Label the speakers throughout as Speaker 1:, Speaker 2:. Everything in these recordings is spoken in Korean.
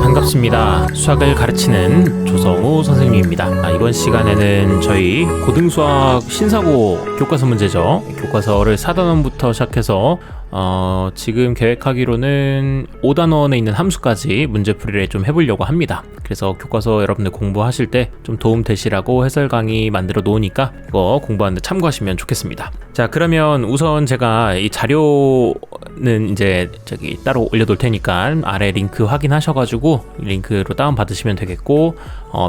Speaker 1: 반갑습니다. 수학을 가르치는 조성우 선생님입니다. 이번 시간에는 저희 고등수학 신사고 교과서 문제죠. 교과서를 4단원부터 시작해서 지금 계획하기로는 5단원에 있는 함수까지 문제풀이를 좀 해보려고 합니다. 그래서 교과서 여러분들 공부하실 때 좀 도움 되시라고 해설 강의 만들어 놓으니까 이거 공부하는데 참고하시면 좋겠습니다. 자, 그러면 우선 제가 이 자료는 이제 따로 올려둘 테니까 아래 링크 확인하셔가지고 링크로 다운받으시면 되겠고,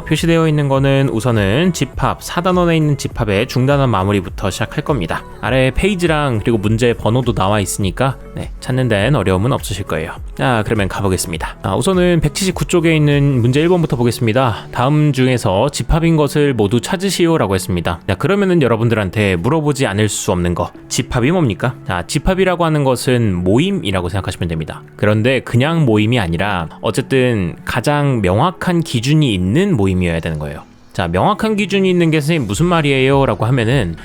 Speaker 1: 표시되어 있는 거는 우선은 집합, 4단원에 있는 집합의 중단원 마무리부터 시작할 겁니다. 아래 페이지랑 그리고 문제 번호도 나와 있으니까 찾는 데는 어려움은 없으실 거예요. 자, 그러면 가보겠습니다. 우선은 179쪽에 있는 문제 1번부터 보겠습니다. 다음 중에서 집합인 것을 모두 찾으시오 라고 했습니다. 자, 그러면은 여러분들한테 물어보지 않을 수 없는 거, 집합이 뭡니까? 자, 집합이라고 하는 것은 모임이라고 생각하시면 됩니다. 그런데 그냥 모임이 아니라 어쨌든 가장 명확한 기준이 있는 모임이어야 되는 거예요. 자, 명확한 기준이 있는 게 선생님 무슨 말이에요? 라고 하면은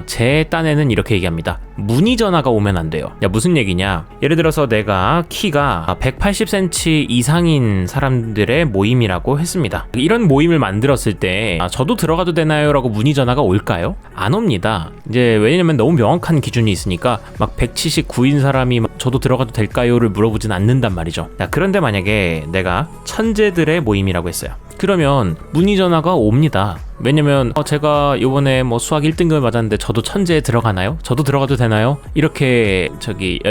Speaker 1: 제 딴에는 이렇게 얘기합니다. 문의 전화가 오면 안 돼요. 야, 무슨 얘기냐? 예를 들어서 내가 키가 180cm 이상인 사람들의 모임이라고 했습니다. 이런 모임을 만들었을 때 저도 들어가도 되나요? 라고 문의 전화가 올까요? 안 옵니다. 이제 왜냐면 너무 명확한 기준이 있으니까 막 179인 사람이 저도 들어가도 될까요?를 물어보진 않는단 말이죠. 자, 그런데 만약에 내가 천재들의 모임이라고 했어요. 그러면 문의 전화가 옵니다. 왜냐면 제가 요번에 수학 1등급을 맞았는데 저도 천재에 들어가나요? 저도 들어가도 되나요? 이렇게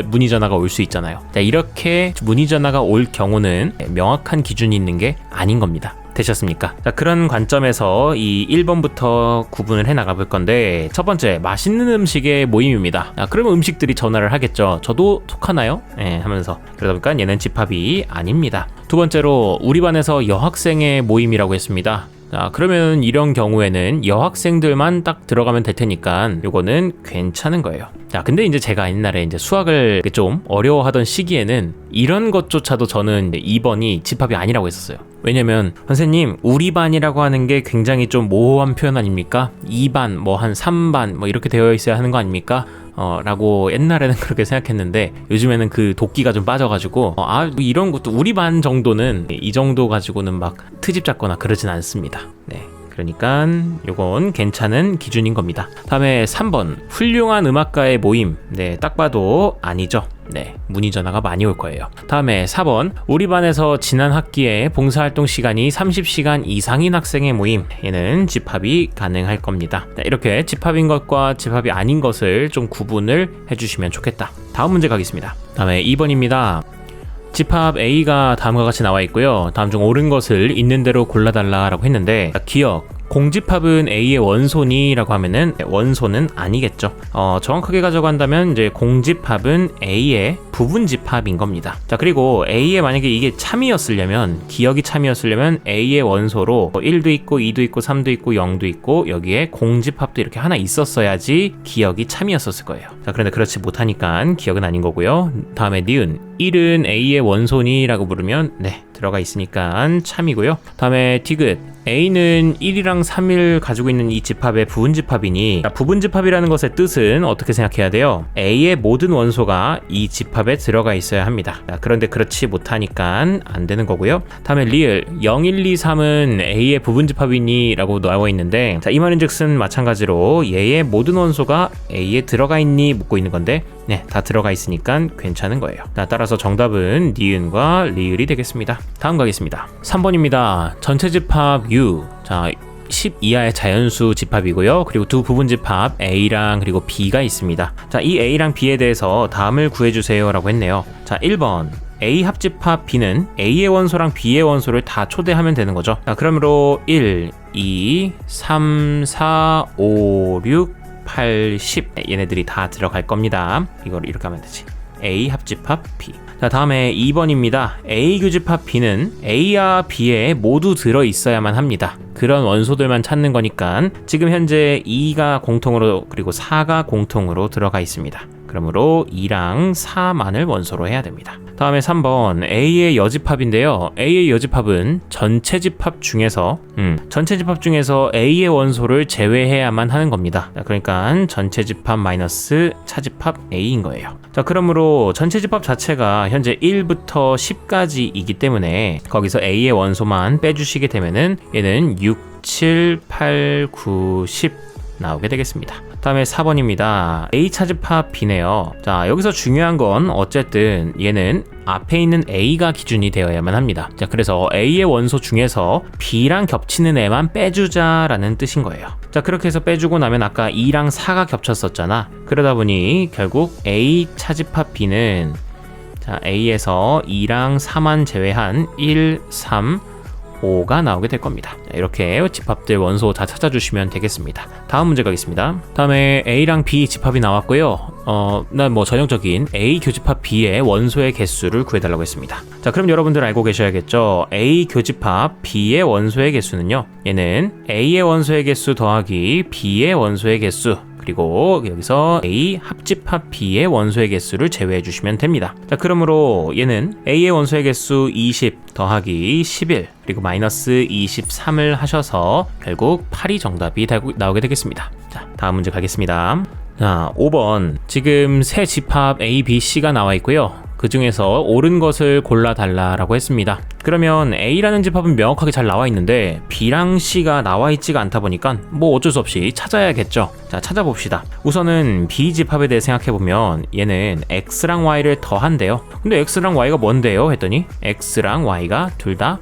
Speaker 1: 문의 전화가 올 수 있잖아요. 자, 이렇게 문의 전화가 올 경우는 명확한 기준이 있는 게 아닌 겁니다. 되셨습니까? 자, 그런 관점에서 이 1번부터 구분을 해 나가 볼 건데, 첫 번째, 맛있는 음식의 모임입니다. 그러면 음식들이 전화를 하겠죠. 저도 톡하나요? 하면서. 그러다 보니까 얘는 집합이 아닙니다. 두 번째로, 우리 반에서 여학생의 모임이라고 했습니다. 자, 그러면 이런 경우에는 여학생들만 딱 들어가면 될 테니까 요거는 괜찮은 거예요. 자, 근데 이제 제가 옛날에 이제 수학을 좀 어려워하던 시기에는 이런 것조차도 저는 2번이 집합이 아니라고 했었어요. 왜냐면 선생님, 우리 반이라고 하는 게 굉장히 좀 모호한 표현 아닙니까? 2반, 한 3반 이렇게 되어 있어야 하는 거 아닙니까? 라고 옛날에는 그렇게 생각했는데, 요즘에는 그 도끼가 좀 빠져가지고 이런 것도 우리 반 정도는 이 정도 가지고는 막 트집 잡거나 그러진 않습니다. 그러니까 요건 괜찮은 기준인 겁니다. 다음에 3번, 훌륭한 음악가의 모임. 딱 봐도 아니죠. 문의 전화가 많이 올 거예요. 다음에 4번, 우리 반에서 지난 학기에 봉사활동 시간이 30시간 이상인 학생의 모임. 얘는 집합이 가능할 겁니다. 이렇게 집합인 것과 집합이 아닌 것을 좀 구분을 해주시면 좋겠다. 다음 문제 가겠습니다. 다음에 2번입니다. 집합 A가 다음과 같이 나와 있고요. 다음 중 옳은 것을 있는 대로 골라달라 라고 했는데, 기억, 공집합은 A의 원소니? 라고 하면은 원소는 아니겠죠. 정확하게 가져간다면 이제 공집합은 A의 부분집합인 겁니다. 자, 그리고 A에 만약에 이게 참이었으려면, 기억이 참이었으려면 A의 원소로 1도 있고 2도 있고 3도 있고 0도 있고 여기에 공집합도 이렇게 하나 있었어야지 기억이 참이었었을 거예요. 자, 그런데 그렇지 못하니까 기억은 아닌 거고요. 다음에 니은, 1은 A의 원소니? 라고 물으면 들어가 있으니까 참이고요. 다음에 디귿, A는 1이랑 3을 가지고 있는 이 집합의 부분집합이니, 부분집합이라는 것의 뜻은 어떻게 생각해야 돼요? A의 모든 원소가 이 집합에 들어가 있어야 합니다. 그런데 그렇지 못하니까 안 되는 거고요. 다음에 리을, 0, 1, 2, 3은 A의 부분집합이니? 라고 나와 있는데, 이 말인 즉슨 마찬가지로 얘의 모든 원소가 A에 들어가 있니? 묻고 있는 건데 다 들어가 있으니까 괜찮은 거예요. 따라서 정답은 니은과 리을이 되겠습니다. 다음 가겠습니다. 3번입니다. 전체 집합 U. 자, 10 이하의 자연수 집합이고요. 그리고 두 부분 집합 A랑 그리고 B가 있습니다. 자, 이 A랑 B에 대해서 다음을 구해주세요 라고 했네요. 자, 1번, A 합집합 B는 A의 원소랑 B의 원소를 다 초대하면 되는 거죠. 자, 그러므로 1, 2, 3, 4, 5, 6, 8, 10 얘네들이 다 들어갈 겁니다. 이걸 이렇게 하면 되지. A 합집합 B. 자, 다음에 2번입니다. A 교집합 B는 A와 B에 모두 들어있어야만 합니다. 그런 원소들만 찾는 거니까 지금 현재 2가 공통으로 그리고 4가 공통으로 들어가 있습니다. 그러므로 2랑 4만을 원소로 해야 됩니다. 다음에 3번 A의 여집합인데요. A의 여집합은 전체 집합 중에서 A의 원소를 제외해야만 하는 겁니다. 자, 그러니까 전체 집합 마이너스 차집합 A인 거예요. 자, 그러므로 전체 집합 자체가 현재 1부터 10까지이기 때문에 거기서 A의 원소만 빼주시게 되면은 얘는 6, 7, 8, 9, 10 나오게 되겠습니다. 다음에 4번입니다. A 차집합 B네요. 자, 여기서 중요한 건 어쨌든 얘는 앞에 있는 A가 기준이 되어야만 합니다. 자, 그래서 A의 원소 중에서 B랑 겹치는 애만 빼주자라는 뜻인 거예요. 자, 그렇게 해서 빼주고 나면 아까 2랑 4가 겹쳤었잖아. 그러다 보니 결국 A 차집합 B는 자, A에서 2랑 4만 제외한 1, 3, 5가 나오게 될 겁니다. 자, 이렇게 집합들 원소 다 찾아주시면 되겠습니다. 다음 문제 가겠습니다. 다음에 A랑 B 집합이 나왔고요. 난 뭐 전형적인 A 교집합 B의 원소의 개수를 구해달라고 했습니다. 자, 그럼 여러분들 알고 계셔야겠죠. A 교집합 B의 원소의 개수는요, 얘는 A의 원소의 개수 더하기 B의 원소의 개수, 그리고 여기서 A 합집합 B의 원소의 개수를 제외해 주시면 됩니다. 자, 그러므로 얘는 A의 원소의 개수 20 더하기 11 그리고 마이너스 23을 하셔서 결국 8이 정답이 나오게 되겠습니다. 자, 다음 문제 가겠습니다. 자, 5번. 지금 세 집합 A, B, C가 나와 있고요. 그 중에서 옳은 것을 골라달라라고 했습니다. 그러면 A라는 집합은 명확하게 잘 나와 있는데 B랑 C가 나와 있지가 않다 보니까 뭐 어쩔 수 없이 찾아야겠죠. 자, 찾아봅시다. 우선은 B 집합에 대해 생각해보면 얘는 X랑 Y를 더한대요. 근데 X랑 Y가 뭔데요? 했더니 X랑 Y가 둘 다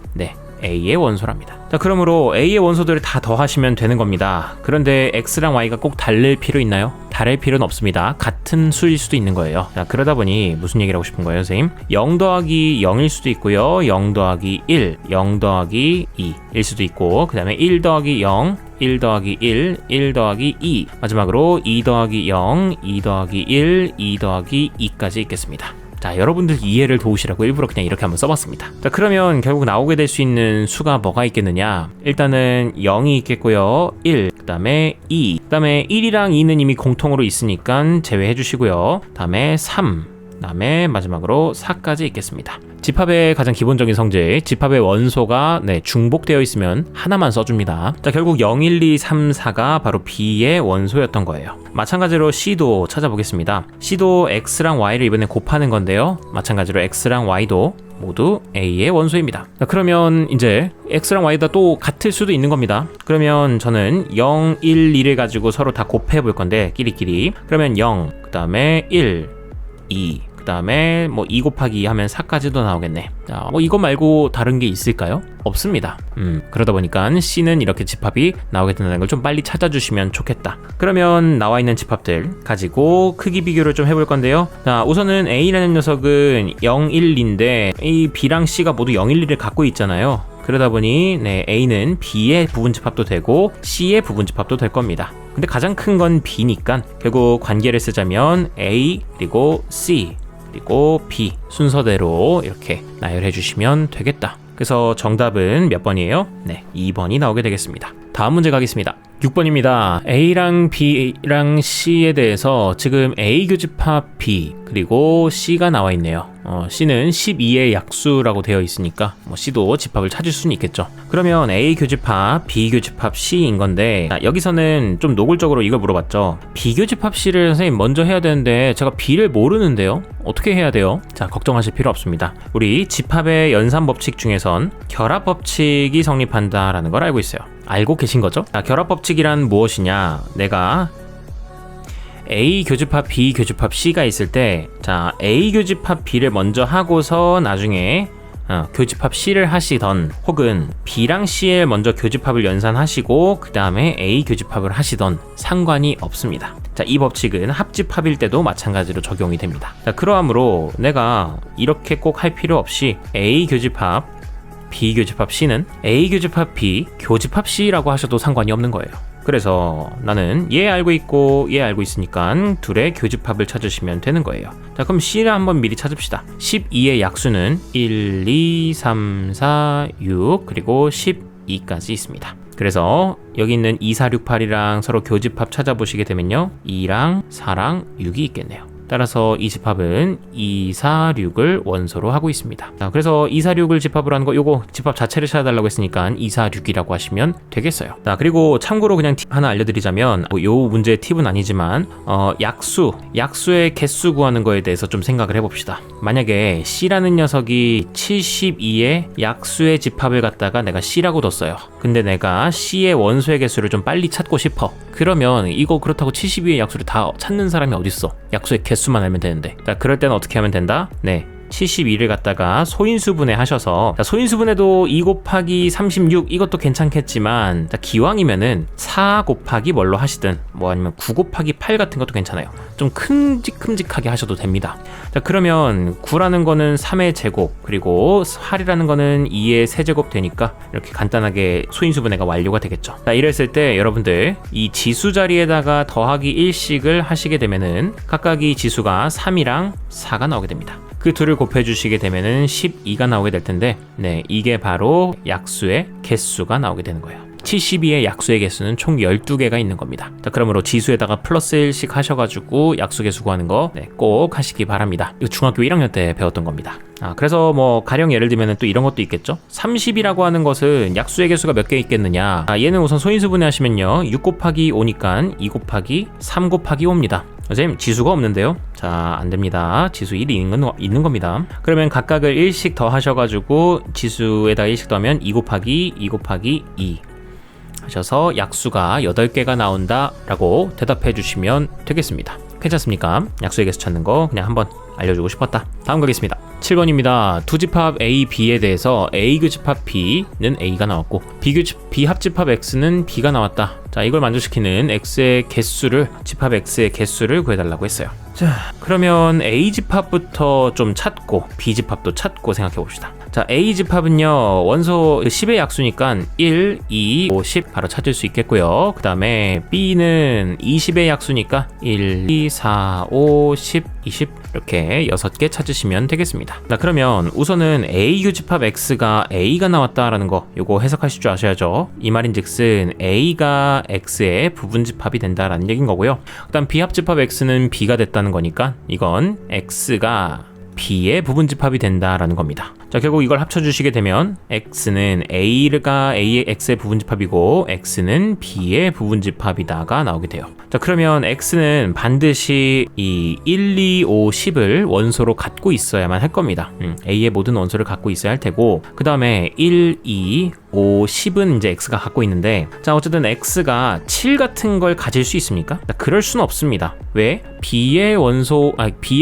Speaker 1: A의 원소랍니다. 자, 그러므로 A의 원소들을 다 더하시면 되는 겁니다. 그런데 X랑 Y가 꼭 다를 필요 있나요? 다를 필요는 없습니다. 같은 수일 수도 있는 거예요. 자, 그러다 보니 무슨 얘기를 하고 싶은 거예요, 선생님? 0 더하기 0일 수도 있고요. 0 더하기 1, 0 더하기 2일 수도 있고, 그 다음에 1 더하기 0, 1 더하기 1, 1 더하기 2, 마지막으로 2 더하기 0, 2 더하기 1, 2 더하기 2까지 있겠습니다. 자, 여러분들 이해를 도우시라고 일부러 그냥 이렇게 한번 써봤습니다. 자, 그러면 결국 나오게 될 수 있는 수가 뭐가 있겠느냐? 일단은 0이 있겠고요. 1, 그 다음에 2, 그 다음에 1이랑 2는 이미 공통으로 있으니까 제외해 주시고요. 다음에 3, 그 다음에 마지막으로 4까지 있겠습니다. 집합의 가장 기본적인 성질, 집합의 원소가 중복되어 있으면 하나만 써줍니다. 자, 결국 0, 1, 2, 3, 4가 바로 B의 원소였던 거예요. 마찬가지로 C도 찾아보겠습니다. C도 X랑 Y를 이번에 곱하는 건데요. 마찬가지로 X랑 Y도 모두 A의 원소입니다. 자, 그러면 이제 X랑 Y가 또 같을 수도 있는 겁니다. 그러면 저는 0, 1, 2를 가지고 서로 다 곱해 볼 건데 끼리끼리. 그러면 0, 그 다음에 1, 2, 그 다음에 뭐 2 곱하기 2 하면 4까지도 나오겠네. 자, 뭐 이거 말고 다른 게 있을까요? 없습니다. 그러다 보니까 C는 이렇게 집합이 나오게 된다는 걸 좀 빨리 찾아주시면 좋겠다. 그러면 나와 있는 집합들 가지고 크기 비교를 좀 해볼 건데요. 자, 우선은 A라는 녀석은 0, 1, 2인데 이 B랑 C가 모두 0, 1, 2를 갖고 있잖아요. 그러다 보니 A는 B의 부분집합도 되고 C의 부분집합도 될 겁니다. 근데 가장 큰 건 B니까 결국 관계를 쓰자면 A 그리고 C 그리고 B 순서대로 이렇게 나열해 주시면 되겠다. 그래서 정답은 몇 번이에요? 2번이 나오게 되겠습니다. 다음 문제 가겠습니다. 6번입니다. A랑 B랑 C에 대해서 지금 A 교집합 B 그리고 C가 나와 있네요. C는 12의 약수라고 되어 있으니까 C도 집합을 찾을 수는 있겠죠. 그러면 A 교집합 B 교집합 C인 건데 여기서는 좀 노골적으로 이걸 물어봤죠. B 교집합 C를 선생님 먼저 해야 되는데 제가 B를 모르는데요. 어떻게 해야 돼요? 자, 걱정하실 필요 없습니다. 우리 집합의 연산 법칙 중에선 결합 법칙이 성립한다라는 걸 알고 있어요. 알고 계신 거죠? 자, 결합 법칙이란 무엇이냐? 내가 A 교집합 B 교집합 C가 있을 때 자, A 교집합 B를 먼저 하고서 나중에 교집합 C를 하시던 혹은 B랑 C에 먼저 교집합을 연산하시고 그 다음에 A 교집합을 하시던 상관이 없습니다. 자, 이 법칙은 합집합일 때도 마찬가지로 적용이 됩니다. 자, 그러하므로 내가 이렇게 꼭 할 필요 없이 A 교집합 B 교집합 C는 A 교집합 B 교집합 C라고 하셔도 상관이 없는 거예요. 그래서 나는 얘 알고 있고 얘 알고 있으니까 둘의 교집합을 찾으시면 되는 거예요. 자, 그럼 C를 한번 미리 찾읍시다. 12의 약수는 1, 2, 3, 4, 6 그리고 12까지 있습니다. 그래서 여기 있는 2, 4, 6, 8이랑 서로 교집합 찾아보시게 되면요 2랑 4랑 6이 있겠네요. 따라서 이 집합은 2, 4, 6을 원소로 하고 있습니다. 자, 그래서 2, 4, 6을 집합으로 하는 거 요거 집합 자체를 찾아달라고 했으니까 2, 4, 6이라고 하시면 되겠어요. 자, 그리고 참고로 그냥 팁 하나 알려드리자면 요 문제의 팁은 아니지만 약수의 개수 구하는 거에 대해서 좀 생각을 해봅시다. 만약에 C라는 녀석이 72의 약수의 집합을 갖다가 내가 C라고 뒀어요. 근데 내가 C의 원소의 개수를 좀 빨리 찾고 싶어. 그러면 이거 그렇다고 72의 약수를 다 찾는 사람이 어딨어? 약수의 개수만 알면 되는데. 자, 그럴 때는 어떻게 하면 된다? 네, 72를 갖다가 소인수분해 하셔서, 자, 소인수분해도 2 곱하기 36 이것도 괜찮겠지만, 자, 기왕이면은 4 곱하기 뭘로 하시든 뭐 아니면 9 곱하기 8 같은 것도 괜찮아요. 좀 큼직큼직하게 하셔도 됩니다. 자, 그러면 9라는 거는 3의 제곱, 그리고 8이라는 거는 2의 세제곱 되니까 이렇게 간단하게 소인수분해가 완료가 되겠죠. 자, 이랬을 때 여러분들 이 지수 자리에다가 더하기 1씩을 하시게 되면은 각각이 지수가 3이랑 4가 나오게 됩니다. 그 둘을 곱해주시게 되면은 12가 나오게 될 텐데, 네, 이게 바로 약수의 개수가 나오게 되는 거예요. 72의 약수의 개수는 총 12개가 있는 겁니다. 자, 그러므로 지수에다가 플러스 1씩 하셔가지고 약수 개수 구하는 거 꼭 하시기 바랍니다. 이거 중학교 1학년 때 배웠던 겁니다. 그래서 뭐 가령 예를 들면 또 이런 것도 있겠죠. 30이라고 하는 것은 약수의 개수가 몇 개 있겠느냐. 얘는 우선 소인수분해 하시면요, 6 곱하기 5니까 2 곱하기 3 곱하기 5입니다. 선생님, 지수가 없는데요? 자, 안됩니다. 지수 1이 있는 겁니다. 그러면 각각을 1씩 더 하셔가지고 지수에다가 1씩 더하면 2 곱하기 2 곱하기 2 하셔서 약수가 8개가 나온다 라고 대답해 주시면 되겠습니다. 괜찮습니까? 약수의 개수 찾는 거 그냥 한번 알려주고 싶었다. 다음 가겠습니다. 7번입니다. 두 집합 A, B에 대해서 A 교집합 B는 A가 나왔고 B 합집합 X는 B가 나왔다. 자, 이걸 만족시키는 X의 개수를, 집합 X의 개수를 구해달라고 했어요. 자, 그러면 A 집합부터 좀 찾고 B 집합도 찾고 생각해 봅시다. 자, A 집합은요, 원소 10의 약수니까 1, 2, 5, 10 바로 찾을 수 있겠고요. 그 다음에 B는 20의 약수니까 1, 2, 4, 5, 10, 20 이렇게 6개 찾으시면 되겠습니다. 자, 그러면 우선은 A 교집합 X가 A가 나왔다라는 거 요거 해석하실 줄 아셔야죠. 이 말인즉슨 A가 X의 부분집합이 된다라는 얘기인 거고요. 그 다음 B 합집합 X는 B가 됐다는 거니까 이건 X가 B의 부분집합이 된다라는 겁니다. 자, 결국 이걸 합쳐주시게 되면 X는 A가 X의 부분집합이고 X는 B의 부분집합이다가 나오게 돼요. 자, 그러면 X는 반드시 이 1, 2, 5, 10을 원소로 갖고 있어야만 할 겁니다. A의 모든 원소를 갖고 있어야 할 테고, 그 다음에 1, 2, 5, 10은 이제 X가 갖고 있는데, 자, 어쨌든 X가 7 같은 걸 가질 수 있습니까? 자, 그럴 수는 없습니다. 왜? B의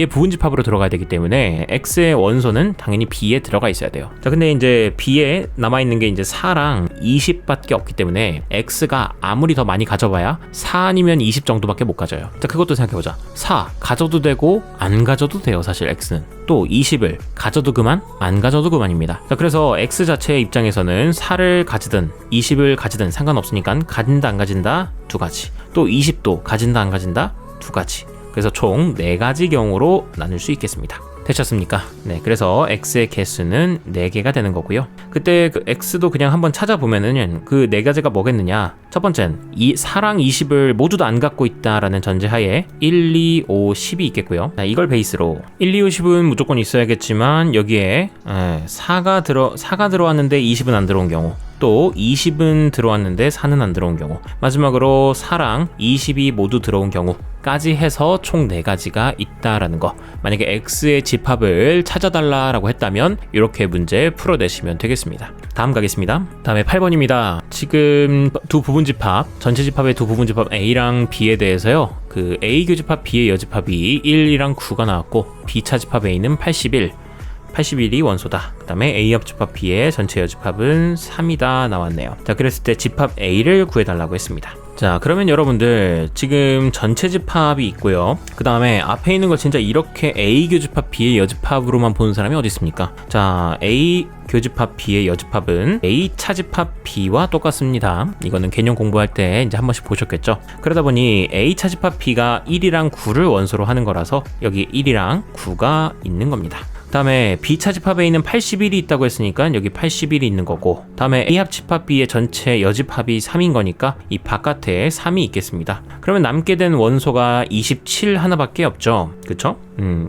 Speaker 1: 부분집합으로 들어가야 되기 때문에 X의 원소는 당연히 B에 들어가 있어야 돼요. 자, 근데 이제 B에 남아있는 게 이제 4랑 20밖에 없기 때문에 X가 아무리 더 많이 가져봐야 4 아니면 20 정도밖에 못 가져요. 자, 그것도 생각해보자. 4 가져도 되고 안 가져도 돼요. 사실 X는 또 20을 가져도 그만, 안 가져도 그만입니다. 자, 그래서 X 자체의 입장에서는 4를 가지든 20을 가지든 상관없으니까 가진다 안 가진다 두 가지, 또 20도 가진다 안 가진다 두 가지. 그래서 총 4가지 경우로 나눌 수 있겠습니다. 되셨습니까? 네, 그래서 X의 개수는 4개가 되는 거고요. 그때 그 X도 그냥 한번 찾아보면은 그 4가지가 뭐겠느냐. 첫 번째는 4랑 20을 모두 다 안 갖고 있다라는 전제하에 1, 2, 5, 10이 있겠고요. 자, 이걸 베이스로 1, 2, 5, 10은 무조건 있어야겠지만 여기에 4가 들어왔는데 20은 안 들어온 경우, 또 20은 들어왔는데 4는 안 들어온 경우, 마지막으로 4랑 20이 모두 들어온 경우까지 해서 총 4가지가 있다라는 거. 만약에 X의 집합을 찾아달라라고 했다면 이렇게 문제 풀어내시면 되겠습니다. 다음 가겠습니다. 다음에 8번입니다. 지금 두 부분집합, 전체 집합의 두 부분집합 A랑 B에 대해서요, 그 A 교집합 B의 여집합이 1이랑 9가 나왔고 B차 집합 A는 81이 원소다. 그 다음에 A 합집합 B의 전체 여집합은 3이다 나왔네요. 자, 그랬을 때 집합 A를 구해달라고 했습니다. 자, 그러면 여러분들 지금 전체 집합이 있고요. 그 다음에 앞에 있는 걸 진짜 이렇게 A 교집합 B의 여집합으로만 보는 사람이 어디 있습니까? 자, A 교집합 B의 여집합은 A 차집합 B와 똑같습니다. 이거는 개념 공부할 때 이제 한 번씩 보셨겠죠? 그러다 보니 A 차집합 B가 1이랑 9를 원소로 하는 거라서 여기 1이랑 9가 있는 겁니다. 다음에 B 차집합 A는 81이 있다고 했으니까 여기 81이 있는 거고, 다음에 A 합집합 B의 전체 여집합이 3인 거니까 이 바깥에 3이 있겠습니다. 그러면 남게 된 원소가 27 하나밖에 없죠. 그쵸?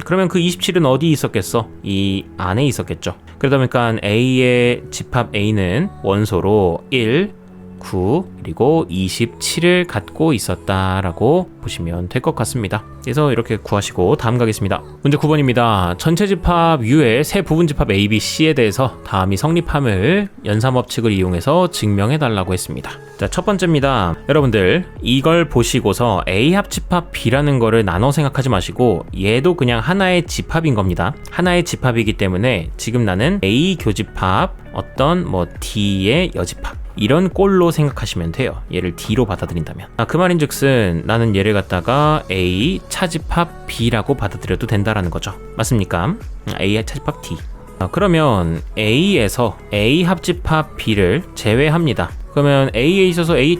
Speaker 1: 그러면 그 27은 어디 있었겠어? 이 안에 있었겠죠. 그러다 보니까 A의 집합 A는 원소로 1, 9, 그리고 27을 갖고 있었다라고 보시면 될 것 같습니다. 그래서 이렇게 구하시고 다음 가겠습니다. 문제 9번입니다. 전체 집합 U의 세 부분 집합 A, B, C에 대해서 다음이 성립함을 연산법칙을 이용해서 증명해 달라고 했습니다. 자, 첫 번째입니다. 여러분들 이걸 보시고서 A 합집합 B라는 거를 나눠 생각하지 마시고 얘도 그냥 하나의 집합인 겁니다. 하나의 집합이기 때문에 지금 나는 A 교집합 어떤 뭐 D의 여집합 이런 꼴로 생각하시면 돼요. 얘를 D로 받아들인다면. 그 말인즉슨 나는 얘를 갖다가 A 차집합 B라고 받아들여도 된다라는 거죠. 맞습니까? A 차집합 D. 그러면 A에서 A 합집합 B를 제외합니다. 그러면 A에 있어서 A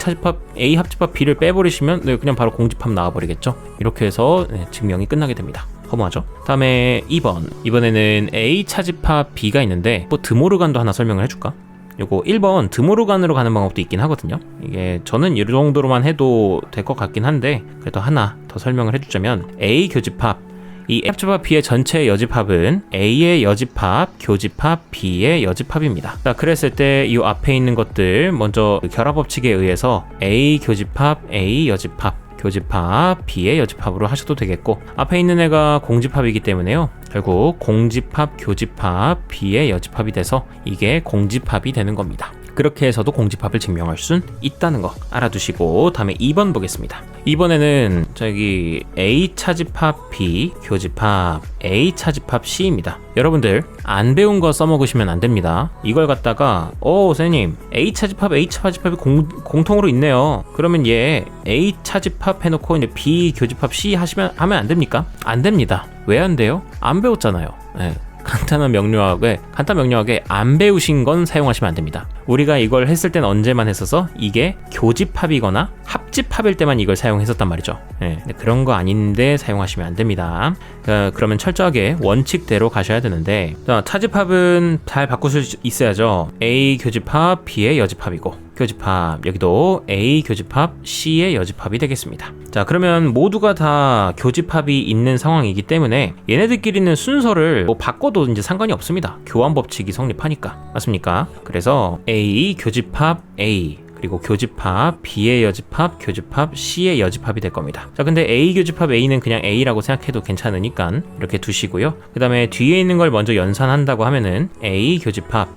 Speaker 1: 합집합 B를 빼버리시면 그냥 바로 공집합 나와버리겠죠. 이렇게 해서 증명이 끝나게 됩니다. 허무하죠? 다음에 2번. 이번에는 A 차집합 B가 있는데 뭐 드모르간도 하나 설명을 해줄까? 요거 1번 드모르간으로 가는 방법도 있긴 하거든요. 이게 저는 이 정도로만 해도 될 것 같긴 한데 그래도 하나 더 설명을 해주자면 A 교집합 이 합집합 B의 전체 여집합은 A의 여집합, 교집합, B의 여집합입니다. 자, 그랬을 때 이 앞에 있는 것들 먼저 결합법칙에 의해서 A 교집합, A 여집합, 교집합, B의 여집합으로 하셔도 되겠고, 앞에 있는 애가 공집합이기 때문에요. 결국 공집합, 교집합, B의 여집합이 돼서 이게 공집합이 되는 겁니다. 그렇게 해서도 공집합을 증명할 순 있다는 거 알아두시고 다음에 2번 보겠습니다. 이번에는 저기 A 차집합 B, 교집합 A 차집합 C입니다. 여러분들 안 배운 거 써먹으시면 안 됩니다. 이걸 갖다가 선생님 A 차집합 A 차집합이 공통으로 있네요. 그러면 얘 A 차집합 해놓고 이제 B 교집합 C 하면 안 됩니까? 안 됩니다. 왜 안 돼요? 안 배웠잖아요. 네. 간단 명료하게 안 배우신 건 사용하시면 안 됩니다. 우리가 이걸 했을 땐 언제만 했어서 이게 교집합이거나 합집합일 때만 이걸 사용했었단 말이죠. 그런 거 아닌데 사용하시면 안 됩니다. 그러면 철저하게 원칙대로 가셔야 되는데, 차집합은 잘 바꿀 수 있어야죠. A 교집합 B의 여집합이고, 교집합 여기도 A 교집합 C의 여집합이 되겠습니다. 자, 그러면 모두가 다 교집합이 있는 상황이기 때문에 얘네들끼리는 순서를 뭐 바꿔도 이제 상관이 없습니다. 교환 법칙이 성립하니까. 맞습니까? 그래서 A 교집합 A 그리고 교집합 B의 여집합, 교집합 C의 여집합이 될 겁니다. 자, 근데 A 교집합 A는 그냥 A라고 생각해도 괜찮으니까 이렇게 두시고요. 그 다음에 뒤에 있는 걸 먼저 연산한다고 하면은 A 교집합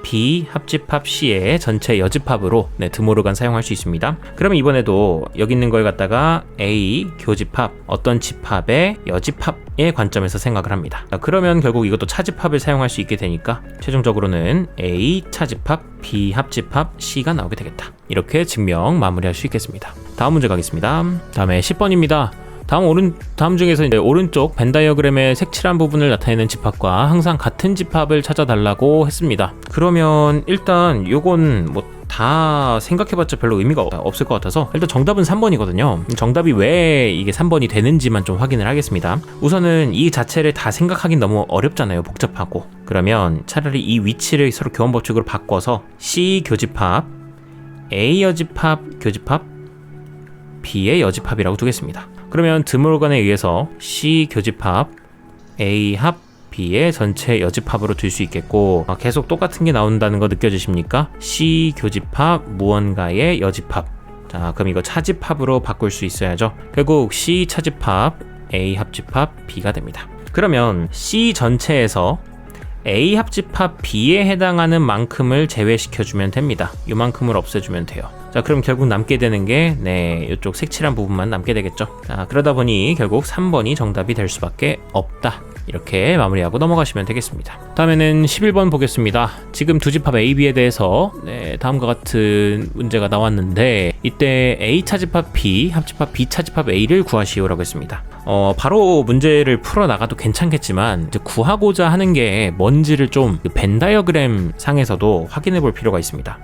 Speaker 1: B 합집합 C의 전체 여집합으로 드모르간 사용할 수 있습니다. 그러면 이번에도 여기 있는 걸 갖다가 A 교집합 어떤 집합의 여집합의 관점에서 생각을 합니다. 그러면 결국 이것도 차집합을 사용할 수 있게 되니까 최종적으로는 A 차집합 B 합집합 C가 나오게 되겠다. 이렇게 증명 마무리할 수 있겠습니다. 다음 문제 가겠습니다. 다음에 10번입니다. 다음 중에서 이제 오른쪽 벤 다이어그램의 색칠한 부분을 나타내는 집합과 항상 같은 집합을 찾아달라고 했습니다. 그러면 일단 요건 뭐 다 생각해봤자 별로 의미가 없을 것 같아서 일단 정답은 3번이거든요. 정답이 왜 이게 3번이 되는지만 좀 확인을 하겠습니다. 우선은 이 자체를 다 생각하긴 너무 어렵잖아요. 복잡하고. 그러면 차라리 이 위치를 서로 교환법칙으로 바꿔서 C 교집합, A 여집합, 교집합, B의 여집합이라고 두겠습니다. 그러면 드모르간에 의해서 C 교집합 A 합 B의 전체 여집합으로 둘 수 있겠고, 계속 똑같은 게 나온다는 거 느껴지십니까? C 교집합 무언가의 여집합. 자, 그럼 이거 차집합으로 바꿀 수 있어야죠. 결국 C 차집합 A 합집합 B가 됩니다. 그러면 C 전체에서 A 합집합 B에 해당하는 만큼을 제외시켜주면 됩니다. 이만큼을 없애주면 돼요. 자, 그럼 결국 남게 되는 게 이쪽 색칠한 부분만 남게 되겠죠. 자, 그러다 보니 결국 3번이 정답이 될 수밖에 없다. 이렇게 마무리하고 넘어가시면 되겠습니다. 다음에는 11번 보겠습니다. 지금 두 집합 A, B에 대해서 다음과 같은 문제가 나왔는데, 이때 A 차집합 B, 합집합 B 차집합 A를 구하시오라고 했습니다. 바로 문제를 풀어나가도 괜찮겠지만 이제 구하고자 하는 게 뭔지를 좀 벤 다이어그램 상에서도 확인해 볼 필요가 있습니다.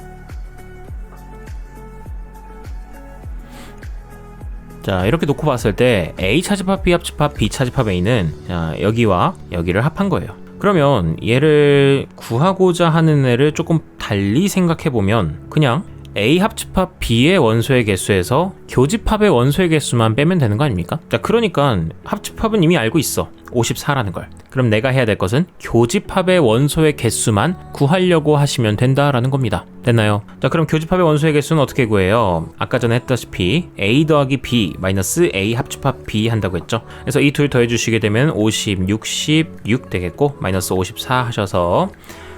Speaker 1: 자, 이렇게 놓고 봤을 때 A 차집합, B 합집합, B 차집합 A는 자, 여기와 여기를 합한 거예요. 그러면 얘를 구하고자 하는 애를 조금 달리 생각해보면 그냥 A 합집합 B의 원소의 개수에서 교집합의 원소의 개수만 빼면 되는 거 아닙니까? 자, 그러니까 합집합은 이미 알고 있어. 54라는 걸. 그럼 내가 해야 될 것은 교집합의 원소의 개수만 구하려고 하시면 된다라는 겁니다. 됐나요? 자, 그럼 교집합의 원소의 개수는 어떻게 구해요? 아까 전에 했다시피 A 더하기 B 마이너스 A 합집합 B 한다고 했죠. 그래서 이 둘 더해주시게 되면 50, 66 되겠고 마이너스 54 하셔서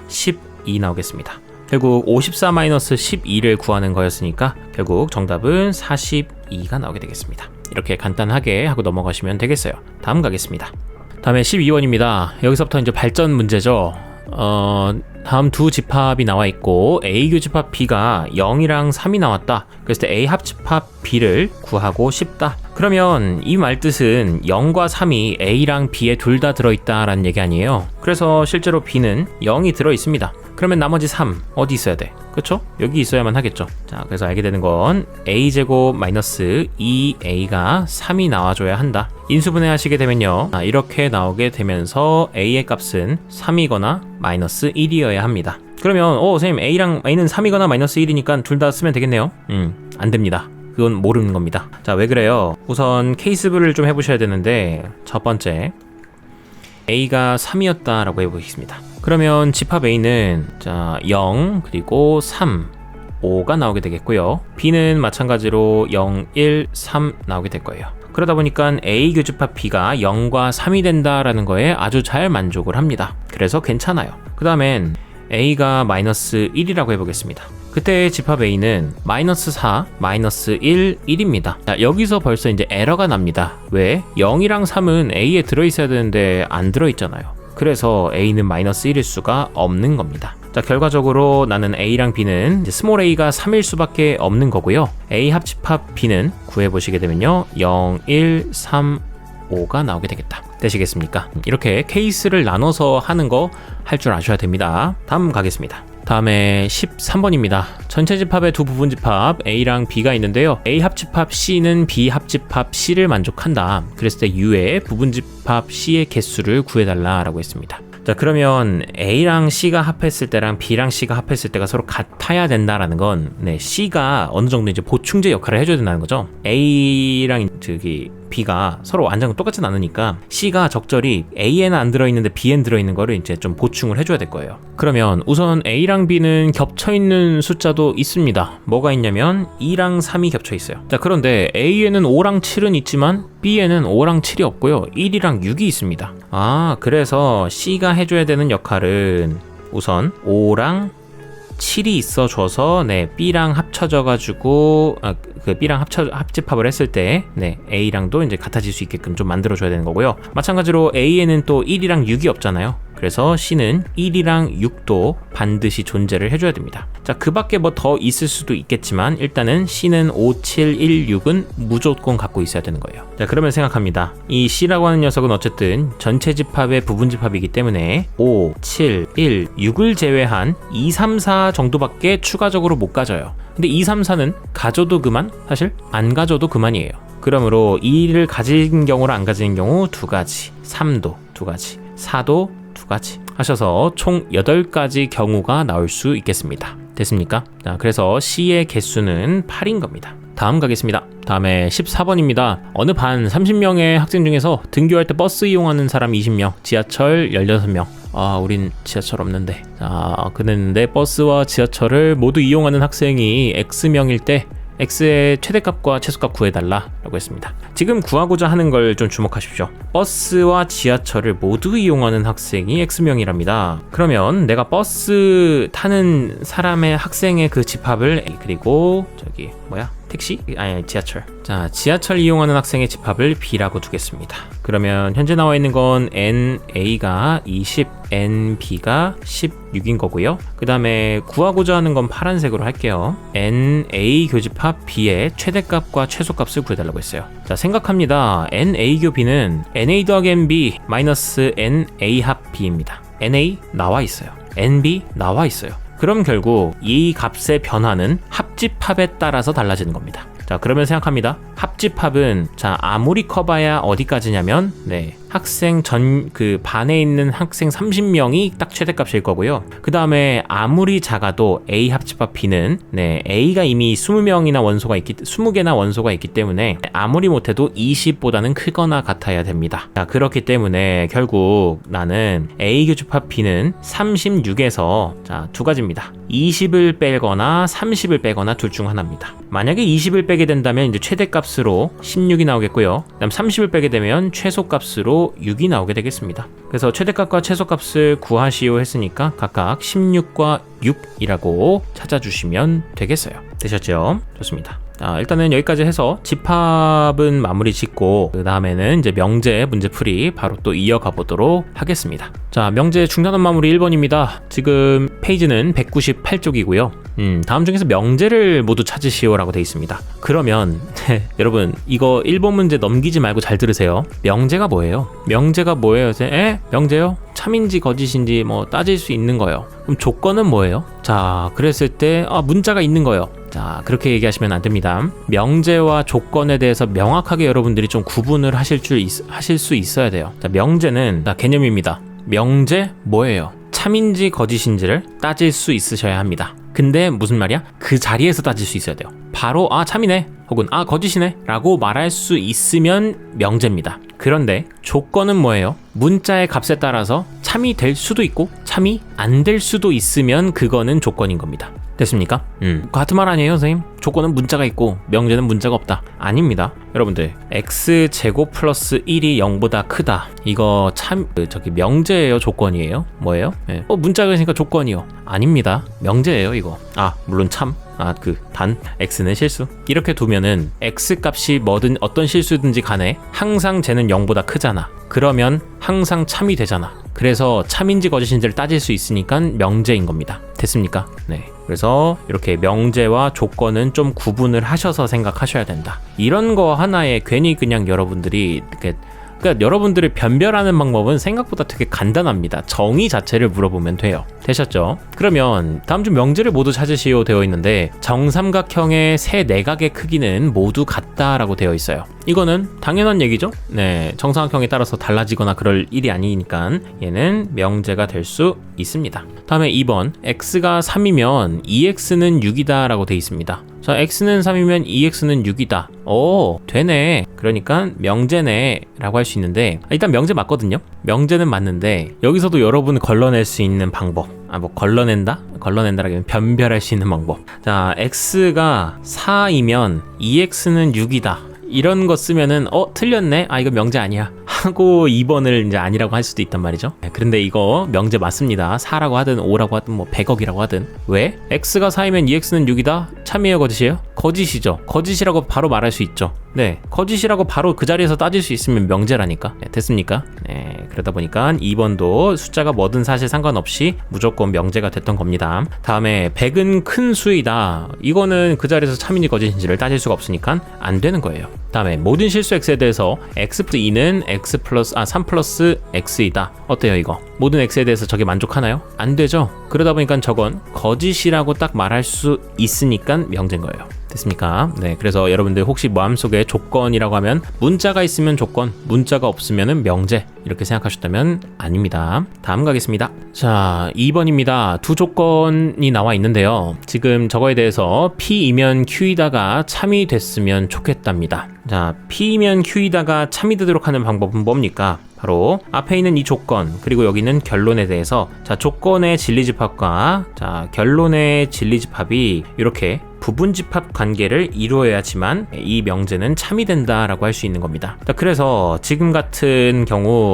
Speaker 1: 12 나오겠습니다. 결국 54-12를 구하는 거였으니까 결국 정답은 42가 나오게 되겠습니다. 이렇게 간단하게 하고 넘어가시면 되겠어요. 다음 가겠습니다. 다음에 12번입니다. 여기서부터 이제 발전 문제죠. 다음 두 집합이 나와 있고 A 교집합 B가 0이랑 3이 나왔다. 그랬을 때 A 합집합 B를 구하고 싶다. 그러면 이 말뜻은 0과 3이 A랑 B에 둘 다 들어있다라는 얘기 아니에요. 그래서 실제로 B는 0이 들어있습니다. 그러면 나머지 3 어디 있어야 돼? 그쵸? 여기 있어야만 하겠죠. 자, 그래서 알게 되는 건 A제곱 마이너스 2A가 3이 나와줘야 한다. 인수분해 하시게 되면요, 이렇게 나오게 되면서 A의 값은 3이거나 마이너스 1이어야 합니다. 그러면 선생님 A랑 A는 3이거나 마이너스 1이니까 둘 다 쓰면 되겠네요. 안 됩니다. 그건 모르는 겁니다. 자, 왜 그래요? 우선 케이스별을 좀 해보셔야 되는데 첫 번째 A가 3이었다라고 해보겠습니다. 그러면 집합 A는 자 0 그리고 3 5가 나오게 되겠고요. B는 마찬가지로 0 1 3 나오게 될 거예요. 그러다 보니까 A 교집합 B가 0과 3이 된다라는 거에 아주 잘 만족을 합니다. 그래서 괜찮아요. 그 다음엔 A가 마이너스 1이라고 해보겠습니다. 그때 집합 A는 마이너스 4, 마이너스 1, 1입니다. 자, 여기서 벌써 이제 에러가 납니다. 왜? 0이랑 3은 A에 들어있어야 되는데 안 들어있잖아요. 그래서 A는 마이너스 1일 수가 없는 겁니다. 자, 결과적으로 나는 A랑 B는 이제 스몰 a가 3일 수밖에 없는 거고요. A 합집합 B는 구해보시게 되면요 0, 1, 3, 5가 나오게 되겠다. 되시겠습니까? 이렇게 케이스를 나눠서 하는 거 할 줄 아셔야 됩니다. 다음 가겠습니다. 다음에 13번입니다. 전체 집합의 두 부분 집합 A랑 B가 있는데요. A 합집합 C는 B 합집합 C를 만족한다. 그랬을 때 U의 부분 집합 C의 개수를 구해달라라고 했습니다. 자, 그러면 A랑 C가 합했을 때랑 B랑 C가 합했을 때가 서로 같아야 된다라는 건 C가 어느 정도 이제 보충제 역할을 해줘야 된다는 거죠. A랑 B가 서로 완전 똑같진 않으니까 C가 적절히 A에는 안 들어있는데 B엔 들어있는 거를 이제 좀 보충을 해줘야 될 거예요. 그러면 우선 A랑 B는 겹쳐있는 숫자도 있습니다. 뭐가 있냐면 2랑 3이 겹쳐있어요. 자, 그런데 A에는 5랑 7은 있지만 B에는 5랑 7이 없고요. 1이랑 6이 있습니다. 그래서 C가 해줘야 되는 역할은 우선 5랑 7이 있어줘서 B랑 합쳐져가지고 B랑 합집합을 했을 때 A랑도 이제 같아질 수 있게끔 좀 만들어줘야 되는 거고요. 마찬가지로 A에는 또 1이랑 6이 없잖아요. 그래서 C는 1이랑 6도 반드시 존재를 해줘야 됩니다. 자, 그 밖에 뭐 더 있을 수도 있겠지만 일단은 C는 5, 7, 1, 6은 무조건 갖고 있어야 되는 거예요. 자, 그러면 생각합니다. 이 C라고 하는 녀석은 어쨌든 전체 집합의 부분 집합이기 때문에 5, 7, 1, 6을 제외한 2, 3, 4 정도밖에 추가적으로 못 가져요. 근데 2, 3, 4는 가져도 그만? 사실 안 가져도 그만이에요. 그러므로 2를 가진 경우랑 안 가진 경우 두 가지, 3도 두 가지, 4도 두 가지 하셔서 총 8가지 경우가 나올 수 있겠습니다. 됐습니까? 자, 그래서 C의 개수는 8인 겁니다. 다음 가겠습니다. 다음에 14번입니다. 어느 반 30명의 학생 중에서 등교할 때 버스 이용하는 사람 20명, 지하철 16명. 우린 지하철 없는데. 자, 그랬는데 버스와 지하철을 모두 이용하는 학생이 X명일 때 X의 최대값과 최소값 구해달라라고 했습니다. 지금 구하고자 하는 걸 좀 주목하십시오. 버스와 지하철을 모두 이용하는 학생이 X명이랍니다. 그러면 내가 버스 타는 사람의 학생의 그 집합을 그리고 택시? 아니, 지하철. 자, 지하철 이용하는 학생의 집합을 B라고 두겠습니다. 그러면 현재 나와 있는 건 NA가 20, NB가 16인 거고요. 그 다음에 구하고자 하는 건 파란색으로 할게요. NA 교집합 B의 최대값과 최소값을 구해달라고 했어요. 자, 생각합니다. NA 교 B는 NA 더하기 NB 마이너스 NA 합 B입니다. NA 나와 있어요. NB 나와 있어요. 그럼 결국 이 값의 변화는 합집합에 따라서 달라지는 겁니다. 자, 그러면 생각합니다. 합집합은 자 아무리 커봐야 어디까지냐면 네 학생 그 반에 있는 학생 30명이 딱 최대값일 거고요. 그 다음에 아무리 작아도 A 합집합 B는 네 A가 이미 20개나 원소가 있기 때문에 아무리 못해도 20보다는 크거나 같아야 됩니다. 자 그렇기 때문에 결국 나는 A 교집합 B는 36에서 자 두 가지입니다. 20을 빼거나 30을 빼거나 둘 중 하나입니다. 만약에 20을 빼게 된다면 이제 최대값으로 16이 나오겠고요. 그다음 30을 빼게 되면 최소값으로 6이 나오게 되겠습니다. 그래서 최대값과 최소값을 구하시오 했으니까 각각 16과 6이라고 찾아주시면 되겠어요. 되셨죠? 좋습니다. 자, 일단은 여기까지 해서 집합은 마무리 짓고 그 다음에는 이제 명제 문제풀이 바로 또 이어가 보도록 하겠습니다. 자, 명제 중단원 마무리 1번입니다. 지금 페이지는 198쪽이고요. 다음 중에서 명제를 모두 찾으시오라고 되어 있습니다. 그러면 여러분 이거 1번 문제 넘기지 말고 잘 들으세요. 명제가 뭐예요? 명제가 뭐예요? 명제요? 참인지 거짓인지 뭐 따질 수 있는 거예요. 그럼 조건은 뭐예요? 자, 그랬을 때 문자가 있는 거예요. 자, 그렇게 얘기하시면 안 됩니다. 명제와 조건에 대해서 명확하게 여러분들이 좀 구분을 하실 수 있어야 돼요. 자, 명제는 개념입니다. 명제 뭐예요? 참인지 거짓인지를 따질 수 있으셔야 합니다. 근데 무슨 말이야? 그 자리에서 따질 수 있어야 돼요. 바로 참이네 혹은 거짓이네 라고 말할 수 있으면 명제입니다. 그런데 조건은 뭐예요? 문자의 값에 따라서 참이 될 수도 있고 참이 안 될 수도 있으면 그거는 조건인 겁니다. 됐습니까? 같은 말 아니에요, 선생님? 조건은 문자가 있고 명제는 문자가 없다. 아닙니다. 여러분들 x제곱 플러스 1이 0보다 크다. 이거 명제예요, 조건이에요? 뭐예요? 네. 문자가 있으니까 조건이요. 아닙니다. 명제예요, 이거. 물론 단 x는 실수. 이렇게 두면은 x 값이 뭐든 어떤 실수든지 간에 항상 쟤는 0보다 크잖아. 그러면 항상 참이 되잖아. 그래서 참인지 거짓인지를 따질 수 있으니까 명제인 겁니다. 됐습니까? 네. 그래서 이렇게 명제와 조건은 좀 구분을 하셔서 생각하셔야 된다. 이런 거 하나에 괜히 그냥 여러분들이 그러니까 여러분들을 변별하는 방법은 생각보다 되게 간단합니다. 정의 자체를 물어보면 돼요. 되셨죠? 그러면 다음 주 명제를 모두 찾으시오 되어 있는데 정삼각형의 세 내각의 크기는 모두 같다라고 되어 있어요. 이거는 당연한 얘기죠? 네, 정삼각형에 따라서 달라지거나 그럴 일이 아니니까 얘는 명제가 될 수 있습니다. 다음에 2번 x가 3이면 2x는 6이다 라고 되어 있습니다. 자, x는 3이면 2x는 6이다. 되네. 그러니까 명제네 라고 할 수 있는데 일단 명제 맞거든요. 명제는 맞는데 여기서도 여러분이 걸러낼 수 있는 방법, 걸러낸다라기보다는 변별할 수 있는 방법. 자, x가 4이면 2x는 6이다. 이런 거 쓰면은 틀렸네? 이거 명제 아니야 하고 2번을 이제 아니라고 할 수도 있단 말이죠. 그런데 이거 명제 맞습니다. 4라고 하든 5라고 하든 뭐 100억이라고 하든. 왜? x가 4이면 2x는 6이다? 참이에요, 거짓이에요? 거짓이죠. 거짓이라고 바로 말할 수 있죠. 네, 거짓이라고 바로 그 자리에서 따질 수 있으면 명제라니까. 네, 됐습니까? 네, 그러다 보니까 2번도 숫자가 뭐든 사실 상관없이 무조건 명제가 됐던 겁니다. 다음에 100은 큰 수이다. 이거는 그 자리에서 참인지 거짓인지를 따질 수가 없으니까 안 되는 거예요. 다음에 모든 실수 x에 대해서 x 플러스 2는 3 플러스 x이다. 어때요, 이거? 모든 x에 대해서 저게 만족하나요? 안 되죠. 그러다 보니까 저건 거짓이라고 딱 말할 수 있으니까 명제인 거예요. 됐습니까? 네, 그래서 여러분들 혹시 마음속에 조건이라고 하면 문자가 있으면 조건, 문자가 없으면 명제 이렇게 생각하셨다면 아닙니다. 다음 가겠습니다. 자, 2번입니다. 두 조건이 나와 있는데요. 지금 저거에 대해서 P이면 Q이다가 참이 됐으면 좋겠답니다. 자, P이면 Q이다가 참이 되도록 하는 방법은 뭡니까? 바로 앞에 있는 이 조건 그리고 여기 있는 결론에 대해서 자, 조건의 진리집합과 자, 결론의 진리집합이 이렇게 부분집합 관계를 이루어야지만 이 명제는 참이 된다라고 할 수 있는 겁니다. 자, 그래서 지금 같은 경우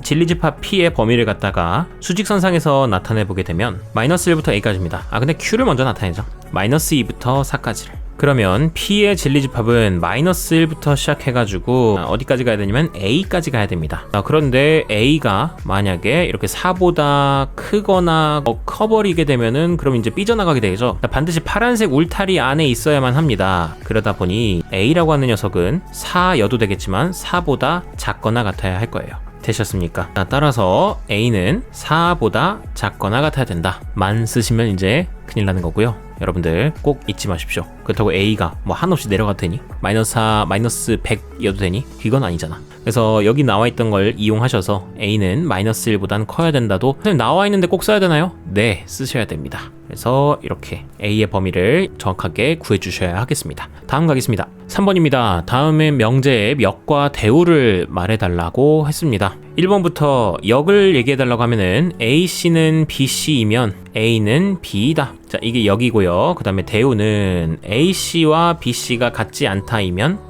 Speaker 1: 진리집합 P의 범위를 갖다가 수직선상에서 나타내보게 되면 마이너스 1부터 A까지입니다. 근데 Q를 먼저 나타내죠. 마이너스 2부터 4까지를. 그러면 P의 진리집합은 마이너스 1부터 시작해가지고 어디까지 가야 되냐면 A까지 가야 됩니다. 그런데 A가 만약에 이렇게 4보다 크거나 커버리게 되면은 그럼 이제 삐져나가게 되죠. 반드시 파란색 울타리 안에 있어야만 합니다. 그러다 보니 A라고 하는 녀석은 4여도 되겠지만 4보다 작거나 같아야 할 거예요. 되셨습니까? 자, 따라서 A는 4보다 작거나 같아야 된다. 만 쓰시면 이제 큰일 나는 거고요. 여러분들 꼭 잊지 마십시오. 그렇다고 A가 뭐 한없이 내려가도 되니? 마이너스 4, 마이너스 100이어도 되니? 그건 아니잖아. 그래서 여기 나와 있던 걸 이용하셔서 A는 마이너스 1보단 커야 된다도 선생님 나와 있는데 꼭 써야 되나요? 네, 쓰셔야 됩니다. 그래서 이렇게 A의 범위를 정확하게 구해주셔야 하겠습니다. 다음 가겠습니다. 3번입니다. 다음에 명제의 역과 대우를 말해달라고 했습니다. 1번부터 역을 얘기해달라고 하면은 AC는 BC이면 A는 B이다. 자, 이게 역이고요. 그 다음에 대우는 AC와 BC가 같지 않다이면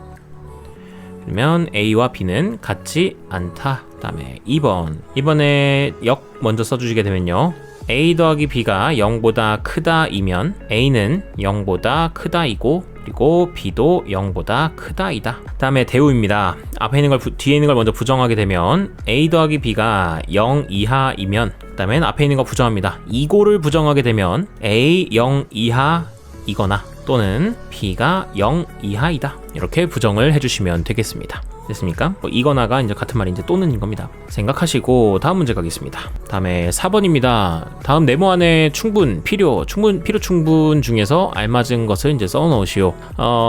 Speaker 1: 그러면 A와 B는 같지 않다. 그 다음에 2번. 이번에 역 먼저 써주시게 되면요. A 더하기 B가 0보다 크다이면 A는 0보다 크다이고 그리고 B도 0보다 크다이다. 그 다음에 대우입니다. 앞에 있는 걸 뒤에 있는 걸 먼저 부정하게 되면 A 더하기 B가 0 이하이면 그 다음에 앞에 있는 거 부정합니다. 이고를 부정하게 되면 A 0 이하이거나 또는 B가 0 이하이다. 이렇게 부정을 해주시면 되겠습니다. 됐습니까? 이거나가 이제 같은 말이 이제 또는인 겁니다. 생각하시고 다음 문제 가겠습니다. 다음에 4번입니다. 다음 네모 안에 충분, 필요 충분 중에서 알맞은 것을 이제 써 놓으시오.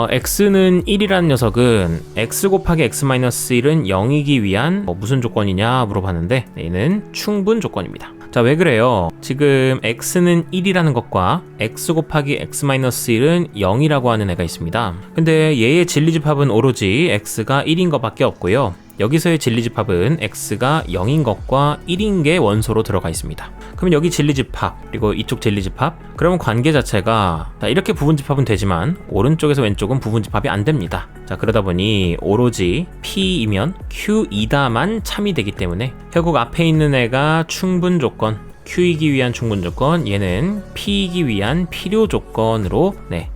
Speaker 1: x는 1이라는 녀석은 x 곱하기 x-1은 0이기 위한 무슨 조건이냐 물어봤는데 얘는 충분 조건입니다. 자, 왜 그래요? 지금 x는 1이라는 것과 x 곱하기 x-1은 0이라고 하는 애가 있습니다. 근데 얘의 진리집합은 오로지 x가 1인 것밖에 없고요. 여기서의 진리집합은 x가 0인 것과 1인 게 원소로 들어가 있습니다. 그럼 여기 진리집합 그리고 이쪽 진리집합 그러면 관계 자체가 이렇게 부분집합은 되지만 오른쪽에서 왼쪽은 부분집합이 안 됩니다. 자, 그러다 보니 오로지 P이면 Q이다만 참이 되기 때문에 결국 앞에 있는 애가 충분 조건 Q이기 위한 충분 조건, 얘는 P이기 위한 필요 조건으로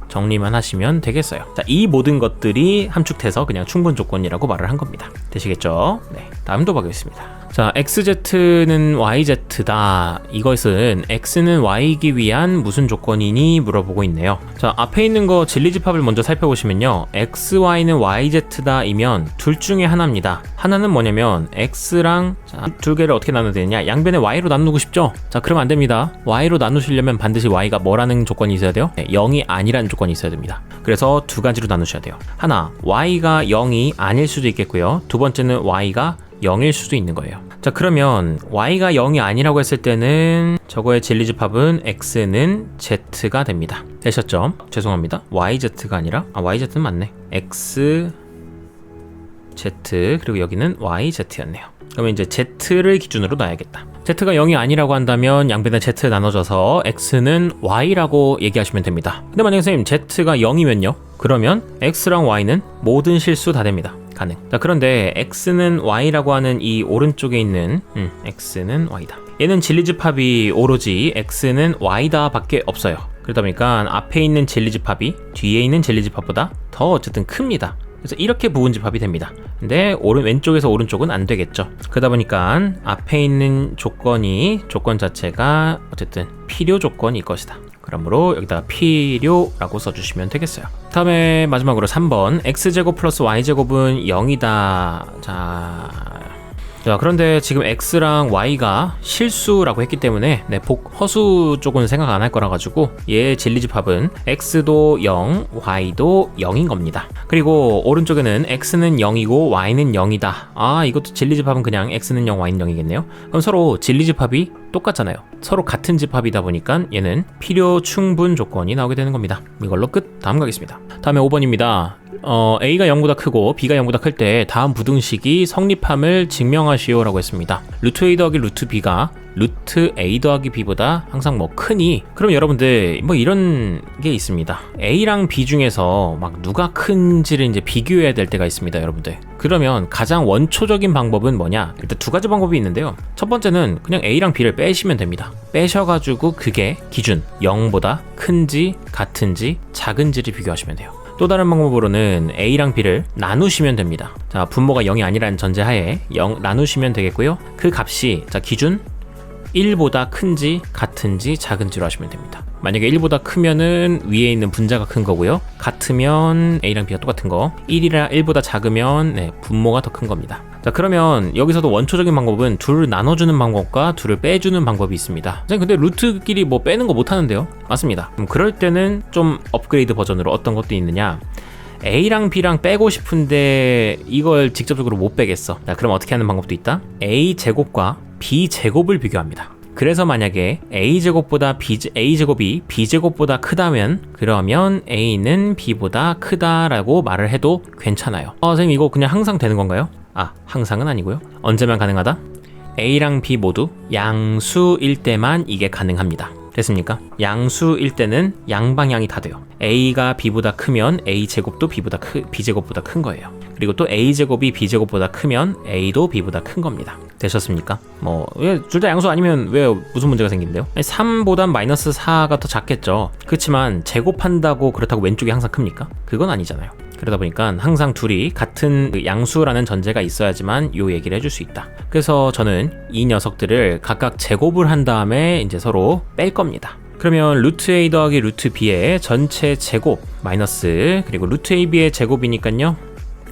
Speaker 1: 정리만 하시면 되겠어요. 자, 이 모든 것들이 함축돼서 그냥 충분 조건이라고 말을 한 겁니다. 되시겠죠? 네, 다음도 보겠습니다. 자, XZ는 YZ다. 이것은 X는 Y이기 위한 무슨 조건이니 물어보고 있네요. 자, 앞에 있는 거 진리집합을 먼저 살펴보시면요. XY는 YZ다 이면 둘 중에 하나입니다. 하나는 뭐냐면 X랑 두 개를 어떻게 나눠야 되느냐? 양변에 Y로 나누고 싶죠? 자, 그러면 안 됩니다. Y로 나누시려면 반드시 Y가 뭐라는 조건이 있어야 돼요? 0이 아니라는 조건이 있어야 됩니다. 그래서 두 가지로 나누셔야 돼요. 하나, Y가 0이 아닐 수도 있겠고요. 두 번째는 Y가 0일 수도 있는 거예요. 자, 그러면 Y가 0이 아니라고 했을 때는 저거의 진리집합은 X는 Z가 됩니다. 되셨죠? 죄송합니다. YZ가 아니라 YZ는 맞네. X Z 그리고 여기는 YZ였네요. 그러면 이제 Z를 기준으로 놔야겠다. Z가 0이 아니라고 한다면 양변에 Z 나눠져서 X는 Y라고 얘기하시면 됩니다. 근데 만약에 선생님 Z가 0이면요? 그러면 X랑 Y는 모든 실수 다 됩니다. 가능. 자, 그런데 X는 Y라고 하는 이 오른쪽에 있는 X는 Y다. 얘는 진리집합이 오로지 X는 Y다 밖에 없어요. 그러다 보니까 앞에 있는 진리집합이 뒤에 있는 진리집합보다 더 어쨌든 큽니다. 그래서 이렇게 부분집합이 됩니다. 근데 왼쪽에서 오른쪽은 안 되겠죠. 그러다 보니까 앞에 있는 조건 자체가 어쨌든 필요 조건일 것이다. 그러므로 여기다가 필요라고 써주시면 되겠어요. 다음에 마지막으로 3번 x제곱 플러스 y제곱은 0이다. 자, 그런데 지금 x랑 y가 실수라고 했기 때문에 허수 쪽은 생각 안 할 거라 가지고 얘의 진리집합은 x도 0, y도 0인 겁니다. 그리고 오른쪽에는 x는 0이고 y는 0이다. 이것도 진리집합은 그냥 x는 0, y는 0이겠네요. 그럼 서로 진리집합이 똑같잖아요. 서로 같은 집합이다 보니까 얘는 필요 충분 조건이 나오게 되는 겁니다. 이걸로 끝. 다음 가겠습니다. 다음에 5번입니다. A가 0보다 크고 B가 0보다 클 때 다음 부등식이 성립함을 증명하시오 라고 했습니다. 루트 A 더하기 루트 B가 루트 A 더하기 B보다 항상 크니 그럼 여러분들 이런 게 있습니다. A랑 B 중에서 누가 큰지를 이제 비교해야 될 때가 있습니다. 여러분들 그러면 가장 원초적인 방법은 뭐냐? 일단 두 가지 방법이 있는데요. 첫 번째는 그냥 A랑 B를 빼시면 됩니다. 빼셔가지고 그게 기준 0보다 큰지 같은지 작은지를 비교하시면 돼요. 또 다른 방법으로는 A랑 B를 나누시면 됩니다. 자, 분모가 0이 아니라는 전제하에 0 나누시면 되겠고요. 그 값이 기준 1보다 큰지 같은지 작은지로 하시면 됩니다. 만약에 1보다 크면은 위에 있는 분자가 큰 거고요. 같으면 A랑 B가 똑같은 거, 1이라 1보다 작으면 분모가 더 큰 겁니다. 자, 그러면 여기서도 원초적인 방법은 둘을 나눠주는 방법과 둘을 빼주는 방법이 있습니다. 근데 루트끼리 뭐 빼는 거 못하는데요? 맞습니다. 그럼 그럴 때는 좀 업그레이드 버전으로 어떤 것도 있느냐, A랑 B랑 빼고 싶은데 이걸 직접적으로 못 빼겠어. 자, 그럼 어떻게 하는 방법도 있다. A제곱과 B제곱을 비교합니다. 그래서 만약에 A제곱이 B제곱보다 크다면, 그러면 A는 B보다 크다라고 말을 해도 괜찮아요. 선생님 이거 그냥 항상 되는 건가요? 항상은 아니고요. 언제만 가능하다? A랑 B 모두 양수일 때만 이게 가능합니다. 됐습니까? 양수일 때는 양방향이 다 돼요. A가 B보다 크면 A제곱도 B제곱보다 큰 거예요. 그리고 또 A제곱이 B제곱보다 크면 A도 B보다 큰 겁니다. 되셨습니까? 둘 다 양수 아니면 왜 무슨 문제가 생긴대요? 3보단 마이너스 4가 더 작겠죠. 그렇지만 제곱한다고 그렇다고 왼쪽이 항상 큽니까? 그건 아니잖아요. 그러다 보니까 항상 둘이 같은 양수라는 전제가 있어야지만 요 얘기를 해줄 수 있다. 그래서 저는 이 녀석들을 각각 제곱을 한 다음에 이제 서로 뺄 겁니다. 그러면 루트 A 더하기 루트 B의 전체 제곱 마이너스, 그리고 루트 AB의 제곱이니까요,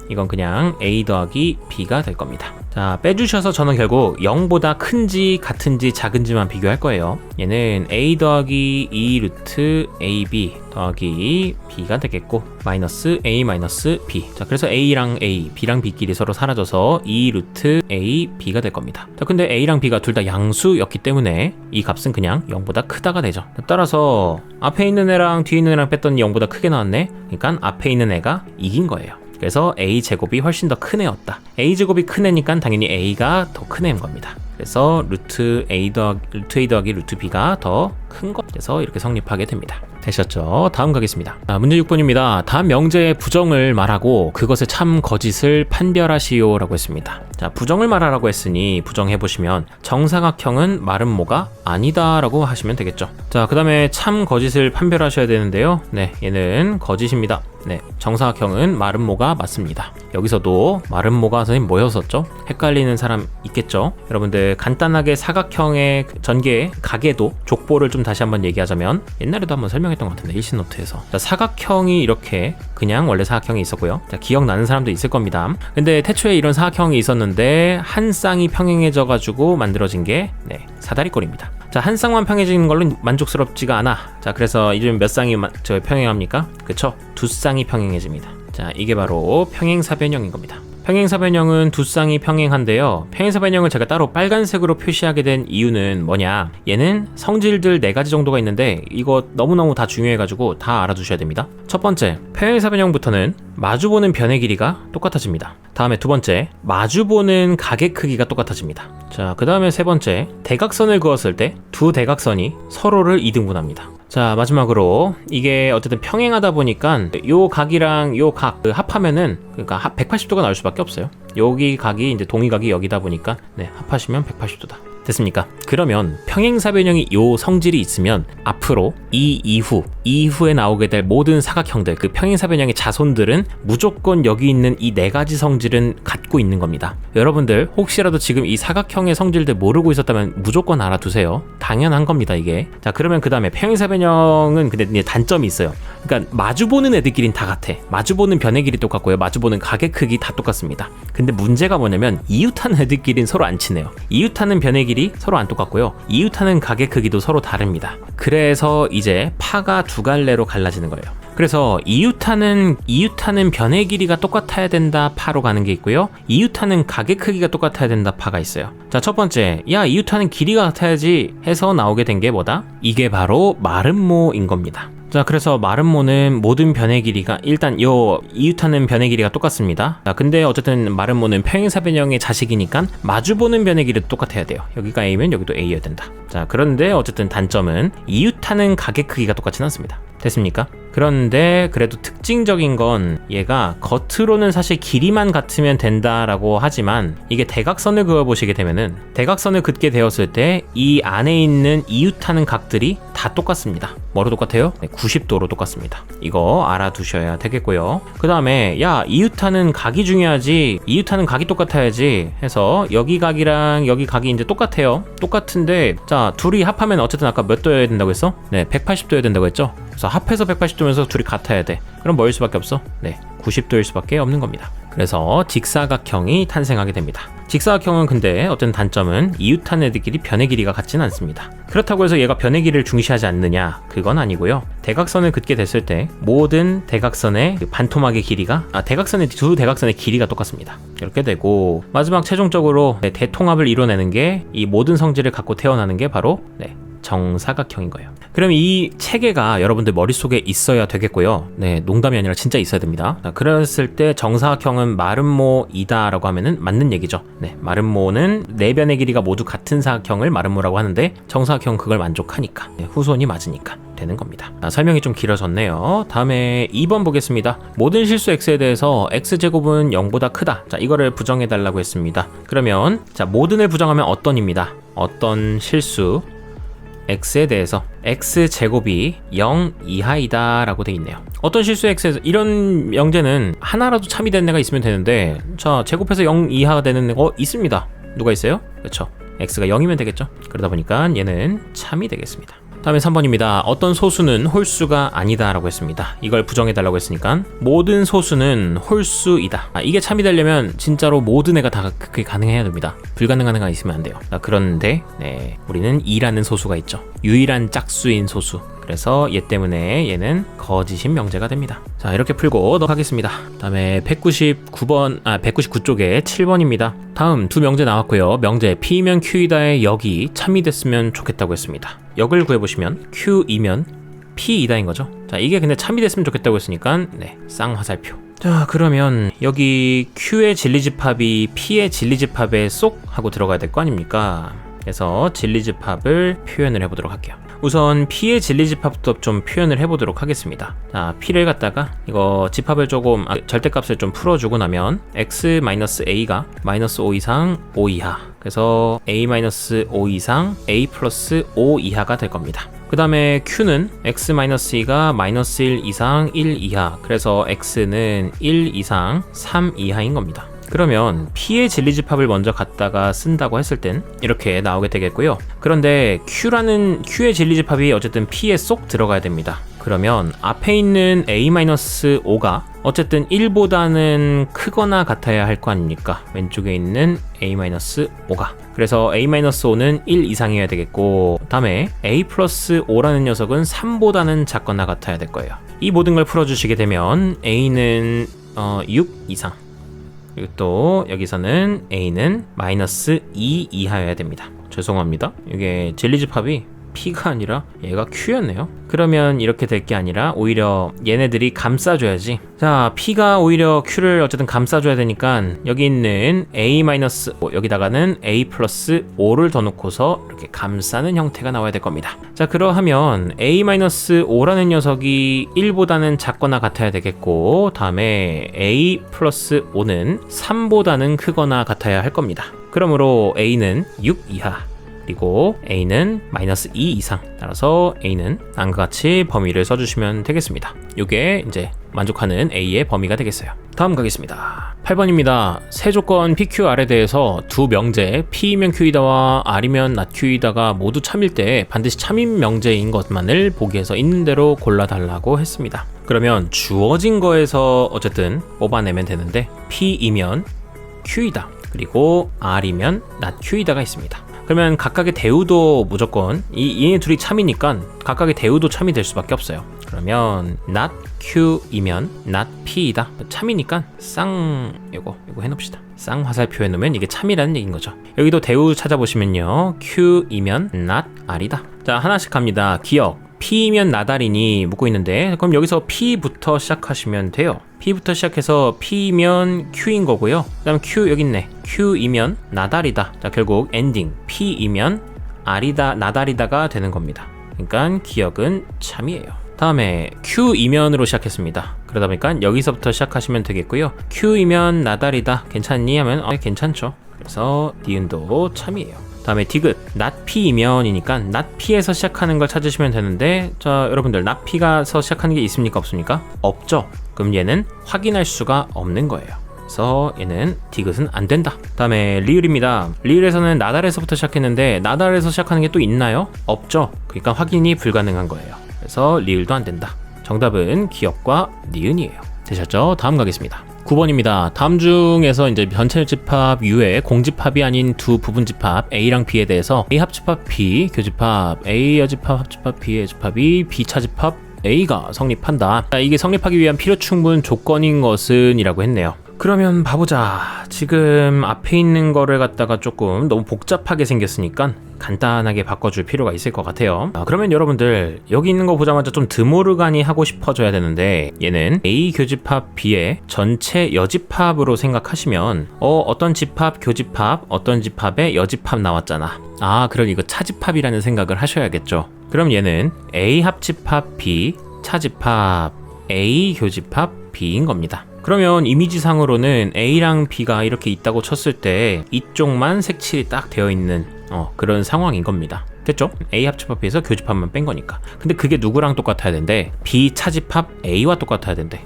Speaker 1: 이건 그냥 A 더하기 B가 될 겁니다. 자, 빼주셔서 저는 결국 0보다 큰지 같은지 작은지만 비교할 거예요. 얘는 A 더하기 2 루트 AB 더하기 B가 되겠고, 마이너스 A 마이너스 B. 자, 그래서 A랑 A, B랑 B끼리 서로 사라져서 2 루트 A, B가 될 겁니다. 자, 근데 A랑 B가 둘 다 양수였기 때문에 이 값은 그냥 0보다 크다가 되죠. 따라서 앞에 있는 애랑 뒤에 있는 애랑 뺐더니 0보다 크게 나왔네. 그러니까 앞에 있는 애가 이긴 거예요. 그래서 A제곱이 훨씬 더 큰 애였다. A제곱이 큰 애니까 당연히 A가 더 큰 애인 겁니다. 그래서 루트 A 더하기 루트 B가 더 큰 것. 그래서 이렇게 성립하게 됩니다. 되셨죠? 다음 가겠습니다. 문제 6번입니다. 다음 명제의 부정을 말하고 그것의 참 거짓을 판별하시오 라고 했습니다. 자, 부정을 말하라고 했으니 부정해보시면 정사각형은 마름모가 아니다 라고 하시면 되겠죠. 자, 그 다음에 참 거짓을 판별하셔야 되는데요. 네, 얘는 거짓입니다. 네, 정사각형은 마름모가 맞습니다. 여기서도 마름모가 선생님 뭐였었죠? 헷갈리는 사람 있겠죠? 여러분들 간단하게 사각형의 전개 가계도 족보를 좀 다시 한번 얘기하자면, 옛날에도 한번 설명했던 것 같은데 일신노트에서, 자, 사각형이 이렇게 그냥 원래 사각형이 있었고요. 자, 기억나는 사람도 있을 겁니다. 근데 태초에 이런 사각형이 있었는데 한 쌍이 평행해져 가지고 만들어진 게 사다리꼴입니다. 자, 한 쌍만 평행해지는 걸로 만족스럽지가 않아. 자, 그래서 이제 몇 쌍이 평행합니까? 그쵸? 두 쌍이 평행해집니다. 자, 이게 바로 평행사변형인 겁니다. 평행사변형은 두 쌍이 평행한데요. 평행사변형을 제가 따로 빨간색으로 표시하게 된 이유는 뭐냐, 얘는 성질들 4가지 정도가 있는데 이거 너무너무 다 중요해가지고 다 알아두셔야 됩니다. 첫 번째, 평행사변형부터는 마주보는 변의 길이가 똑같아집니다. 다음에 두 번째, 마주보는 각의 크기가 똑같아집니다. 자, 그 다음에 세 번째, 대각선을 그었을 때 두 대각선이 서로를 이등분합니다. 자, 마지막으로 이게 어쨌든 평행하다 보니까 요 각이랑 요 각 합하면은, 그러니까 180도가 나올 수밖에 없어요. 여기 각이 이제 동의각이 여기다 보니까 합하시면 180도다. 됐습니까? 그러면 평행사변형이 요 성질이 있으면 앞으로 이후에 나오게 될 모든 사각형들, 그 평행사변형의 자손들은 무조건 여기 있는 이 4가지 성질은 갖고 있는 겁니다. 여러분들 혹시라도 지금 이 사각형의 성질들 모르고 있었다면 무조건 알아두세요. 당연한 겁니다, 이게. 자, 그러면 그 다음에 평행사변형은 근데 이제 단점이 있어요. 그러니까 마주보는 애들끼리는 다 같아. 마주보는 변의 길이 똑같고요, 마주보는 각의 크기 다 똑같습니다. 근데 문제가 뭐냐면 이웃하는 애들끼리는 서로 안 친해요. 이웃하는 변의 길이 서로 안 똑같고요, 이웃하는 각의 크기도 서로 다릅니다. 그래서 이제 파가 두 갈래로 갈라지는 거예요. 그래서 이웃하는 변의 길이가 똑같아야 된다 파로 가는 게 있고요, 이웃하는 각의 크기가 똑같아야 된다 파가 있어요. 자, 첫 번째, 이웃하는 길이가 같아야지 해서 나오게 된 게 뭐다? 이게 바로 마름모인 겁니다. 자, 그래서 마름모는 모든 변의 길이가, 일단 요 이웃하는 변의 길이가 똑같습니다. 자, 근데 어쨌든 마름모는 평행사변형의 자식이니까 마주보는 변의 길이도 똑같아야 돼요. 여기가 A면 여기도 A여야 된다. 자, 그런데 어쨌든 단점은 이웃하는 각의 크기가 똑같지는 않습니다. 됐습니까? 그런데 그래도 특징적인 건 얘가 겉으로는 사실 길이만 같으면 된다라고 하지만 이게 대각선을 그어보시게 되면은 대각선을 긋게 되었을 때 이 안에 있는 이웃하는 각들이 다 똑같습니다. 뭐로 똑같아요? 네, 90도로 똑같습니다. 이거 알아두셔야 되겠고요. 그 다음에 야 이웃하는 각이 중요하지, 이웃하는 각이 똑같아야지 해서 여기 각이랑 여기 각이 이제 똑같아요. 똑같은데 자 둘이 합하면 어쨌든 아까 몇 도여야 된다고 했어? 네 180도여야 된다고 했죠? 그래서 합해서 180도면서 둘이 같아야 돼. 그럼 뭐일 수밖에 없어? 네 90도일 수밖에 없는 겁니다. 그래서 직사각형이 탄생하게 됩니다. 직사각형은 근데 어떤 단점은 이웃한 애들끼리 변의 길이가 같지는 않습니다. 그렇다고 해서 얘가 변의 길이를 중시하지 않느냐? 그건 아니고요. 대각선을 긋게 됐을 때 모든 대각선의 반토막의 길이가 대각선의 두 대각선의 길이가 똑같습니다. 이렇게 되고 마지막 최종적으로 대통합을 이뤄내는 게 이 모든 성질을 갖고 태어나는 게 바로 정사각형인 거예요. 그럼 이 체계가 여러분들 머릿속에 있어야 되겠고요. 네, 농담이 아니라 진짜 있어야 됩니다. 그랬을 때 정사각형은 마름모이다 라고 하면은 맞는 얘기죠. 네, 마름모는 네 변의 길이가 모두 같은 사각형을 마름모라고 하는데 정사각형은 그걸 만족하니까 후손이 맞으니까 되는 겁니다. 설명이 좀 길어졌네요. 다음에 2번 보겠습니다. 모든 실수 x에 대해서 x제곱은 0보다 크다. 자, 이거를 부정해 달라고 했습니다. 그러면 자, 모든을 부정하면 어떤입니다. 어떤 실수 x에 대해서 x제곱이 0 이하이다 라고 돼 있네요. 어떤 실수 x에서 이런 명제는 하나라도 참이 되는 애가 있으면 되는데 자 제곱해서 0 이하가 되는 애가 있습니다. 누가 있어요? 그렇죠. x가 0이면 되겠죠. 그러다 보니까 얘는 참이 되겠습니다. 다음에 3번입니다. 어떤 소수는 홀수가 아니다 라고 했습니다. 이걸 부정해달라고 했으니까 모든 소수는 홀수이다. 이게 참이 되려면 진짜로 모든 애가 다 그게 가능해야 됩니다. 불가능한 애가 있으면 안 돼요. 그런데 우리는 2라는 소수가 있죠. 유일한 짝수인 소수. 그래서 얘 때문에 얘는 거짓인 명제가 됩니다. 자, 이렇게 풀고 넘어가겠습니다. 다음에 199쪽에 7번입니다. 다음 두 명제 나왔고요. 명제 P이면 Q이다의 역이 참이 됐으면 좋겠다고 했습니다. 역을 구해보시면 Q이면 P이다인 거죠. 자, 이게 근데 참이 됐으면 좋겠다고 했으니까 쌍화살표. 자, 그러면 여기 Q의 진리집합이 P의 진리집합에 쏙 하고 들어가야 될 거 아닙니까? 그래서 진리집합을 표현을 해보도록 할게요. 우선 P의 진리집합도 좀 표현을 해보도록 하겠습니다. 자, P를 갖다가 이거 집합을 조금 절대값을 좀 풀어주고 나면 x-a가 -5 이상 5 이하, 그래서 a-5 이상 a 플러스 5 이하가 될 겁니다. 그 다음에 Q는 x-2가 -1 이상 1 이하, 그래서 x는 1 이상 3 이하인 겁니다. 그러면 P의 진리집합을 먼저 갖다가 쓴다고 했을 땐 이렇게 나오게 되겠고요. 그런데 Q의 진리집합이 어쨌든 P에 쏙 들어가야 됩니다. 그러면 앞에 있는 a-5가 어쨌든 1보다는 크거나 같아야 할 거 아닙니까? 왼쪽에 있는 a-5가. 그래서 a-5는 1 이상이어야 되겠고, 다음에 a 플러스 5라는 녀석은 3보다는 작거나 같아야 될 거예요. 이 모든 걸 풀어주시게 되면 a는 6 이상, 그리고 또 여기서는 a는 -2 이하여야 됩니다. 죄송합니다. 이게 진리집합이 P가 아니라 얘가 Q였네요. 그러면 이렇게 될 게 아니라 오히려 얘네들이 감싸줘야지. 자, P가 오히려 Q를 어쨌든 감싸줘야 되니까 여기 있는 a-5 여기다가는 a 플러스 5를 더 놓고서 이렇게 감싸는 형태가 나와야 될 겁니다. 자, 그러하면 a-5라는 녀석이 1보다는 작거나 같아야 되겠고, 다음에 a 플러스 5는 3보다는 크거나 같아야 할 겁니다. 그러므로 a는 6 이하, 그리고 a는 -2 이상, 따라서 a는 다음과 같이 범위를 써주시면 되겠습니다. 이게 이제 만족하는 a의 범위가 되겠어요. 다음 가겠습니다. 8번입니다. 세 조건 PQR에 대해서 두 명제 P이면 Q이다와 R이면 not Q이다가 모두 참일 때 반드시 참인 명제인 것만을 보기에서 있는 대로 골라달라고 했습니다. 그러면 주어진 거에서 어쨌든 뽑아내면 되는데 P이면 Q이다, 그리고 R이면 not Q이다가 있습니다. 그러면 각각의 대우도 무조건 얘네 둘이 참이니까 각각의 대우도 참이 될 수밖에 없어요. 그러면 not Q이면 not P이다. 참이니까 이거 해놓읍시다. 쌍화살표 해놓으면 이게 참이라는 얘기인 거죠. 여기도 대우 찾아보시면요, Q이면 not R이다. 자, 하나씩 갑니다. 기억. P이면 나달이니 묻고 있는데, 그럼 여기서 P부터 시작하시면 돼요. P부터 시작해서 P이면 Q인 거고요. 그 다음 Q 여기 있네. Q이면 나달이다. 자, 결국 엔딩 P이면 R이다, 나달이다가 되는 겁니다. 그러니까 기억은 참이에요. 다음에 Q이면으로 시작했습니다. 그러다 보니까 여기서부터 시작하시면 되겠고요. Q이면 나달이다 괜찮니? 하면 괜찮죠. 그래서 니은도 참이에요. 다음에 디귿 not P이면이니까 not P에서 시작하는 걸 찾으시면 되는데, 자 여러분들 not P가서 시작하는 게 있습니까? 없습니까? 없죠. 그럼 얘는 확인할 수가 없는 거예요. 그래서 얘는 디귿은 안 된다. 다음에 리을입니다. 리을에서는 나달에서부터 시작했는데 나달에서 시작하는 게 또 있나요? 없죠. 그러니까 확인이 불가능한 거예요. 그래서 리을도 안 된다. 정답은 기역과 니은이에요. 되셨죠? 다음 가겠습니다. 9번입니다. 다음 중에서 이제 전체 집합 U의 공집합이 아닌 두 부분집합 A랑 B에 대해서 A 합집합 B 교집합 A 여집합 합집합 B의 집합이 B 차집합 A가 성립한다. 자, 이게 성립하기 위한 필요충분 조건인 것은 이라고 했네요. 그러면 봐보자. 지금 앞에 있는 거를 갖다가 조금 너무 복잡하게 생겼으니까 간단하게 바꿔줄 필요가 있을 것 같아요. 그러면 여러분들 여기 있는 거 보자마자 좀 드모르가니 하고 싶어져야 되는데, 얘는 A 교집합 B의 전체 여집합으로 생각하시면 어떤 집합 교집합 어떤 집합의 여집합 나왔잖아. 그럼 이거 차집합이라는 생각을 하셔야겠죠. 그럼 얘는 A 합집합 B 차집합 A 교집합 B인 겁니다. 그러면 이미지상으로는 A랑 B가 이렇게 있다고 쳤을 때 이쪽만 색칠이 딱 되어 있는 그런 상황인 겁니다. 됐죠? A 합집합 B에서 교집합만 뺀 거니까. 근데 그게 누구랑 똑같아야 된대? B 차집합 A와 똑같아야 된대.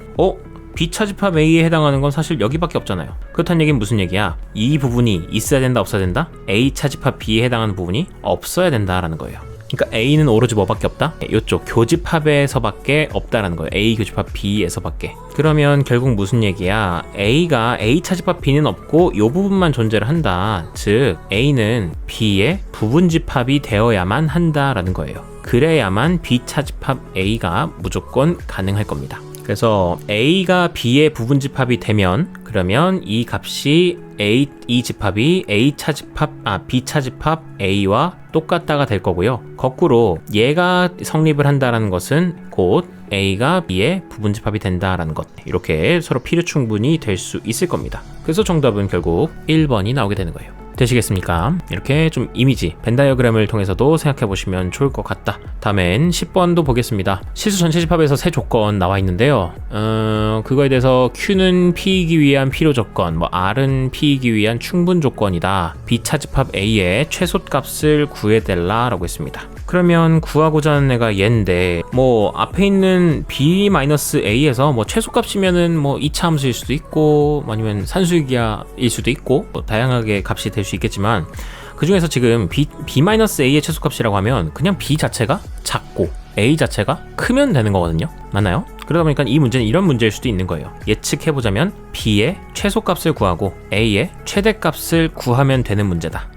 Speaker 1: B 차집합 A에 해당하는 건 사실 여기밖에 없잖아요. 그렇다는 얘기는 무슨 얘기야? 이 부분이 있어야 된다 없어야 된다? A 차집합 B에 해당하는 부분이 없어야 된다라는 거예요. 그러니까 A는 오로지 뭐밖에 없다? 이쪽 교집합에서밖에 없다라는 거예요. A 교집합 B에서밖에. 그러면 결국 무슨 얘기야? A가 A 차집합 B는 없고 이 부분만 존재를 한다. 즉 A는 B의 부분집합이 되어야만 한다라는 거예요. 그래야만 B 차집합 A가 무조건 가능할 겁니다. 그래서 A가 B의 부분집합이 되면, 그러면 이 값이 이 집합이 B 차집합 A와 똑같다가 될 거고요. 거꾸로 얘가 성립을 한다라는 것은 곧 A가 B의 부분집합이 된다라는 것. 이렇게 서로 필요충분이 될 수 있을 겁니다. 그래서 정답은 결국 1번이 나오게 되는 거예요. 되시겠습니까? 이렇게 좀 이미지, 벤 다이어그램을 통해서도 생각해 보시면 좋을 것 같다. 다음엔 10번도 보겠습니다. 실수 전체 집합에서 세 조건 나와 있는데요. 그거에 대해서 Q는 P이기 위한 필요 조건, R은 P이기 위한 충분 조건이다. B 차집합 A의 최소값을 구해달라 라고 했습니다. 그러면 구하고자 하는 애가 얘인데, 앞에 있는 B-A에서 최소값이면은 2차 함수일 수도 있고, 아니면 산수기하일 수도 있고, 다양하게 값이 될 수 있겠지만, 그 중에서 지금 B-A의 최소값이라고 하면 그냥 B 자체가 작고 A 자체가 크면 되는 거거든요. 맞나요? 그러다 보니까 이 문제는 이런 문제일 수도 있는 거예요. 예측해보자면 B의 최소값을 구하고 A의 최대값을 구하면 되는 문제다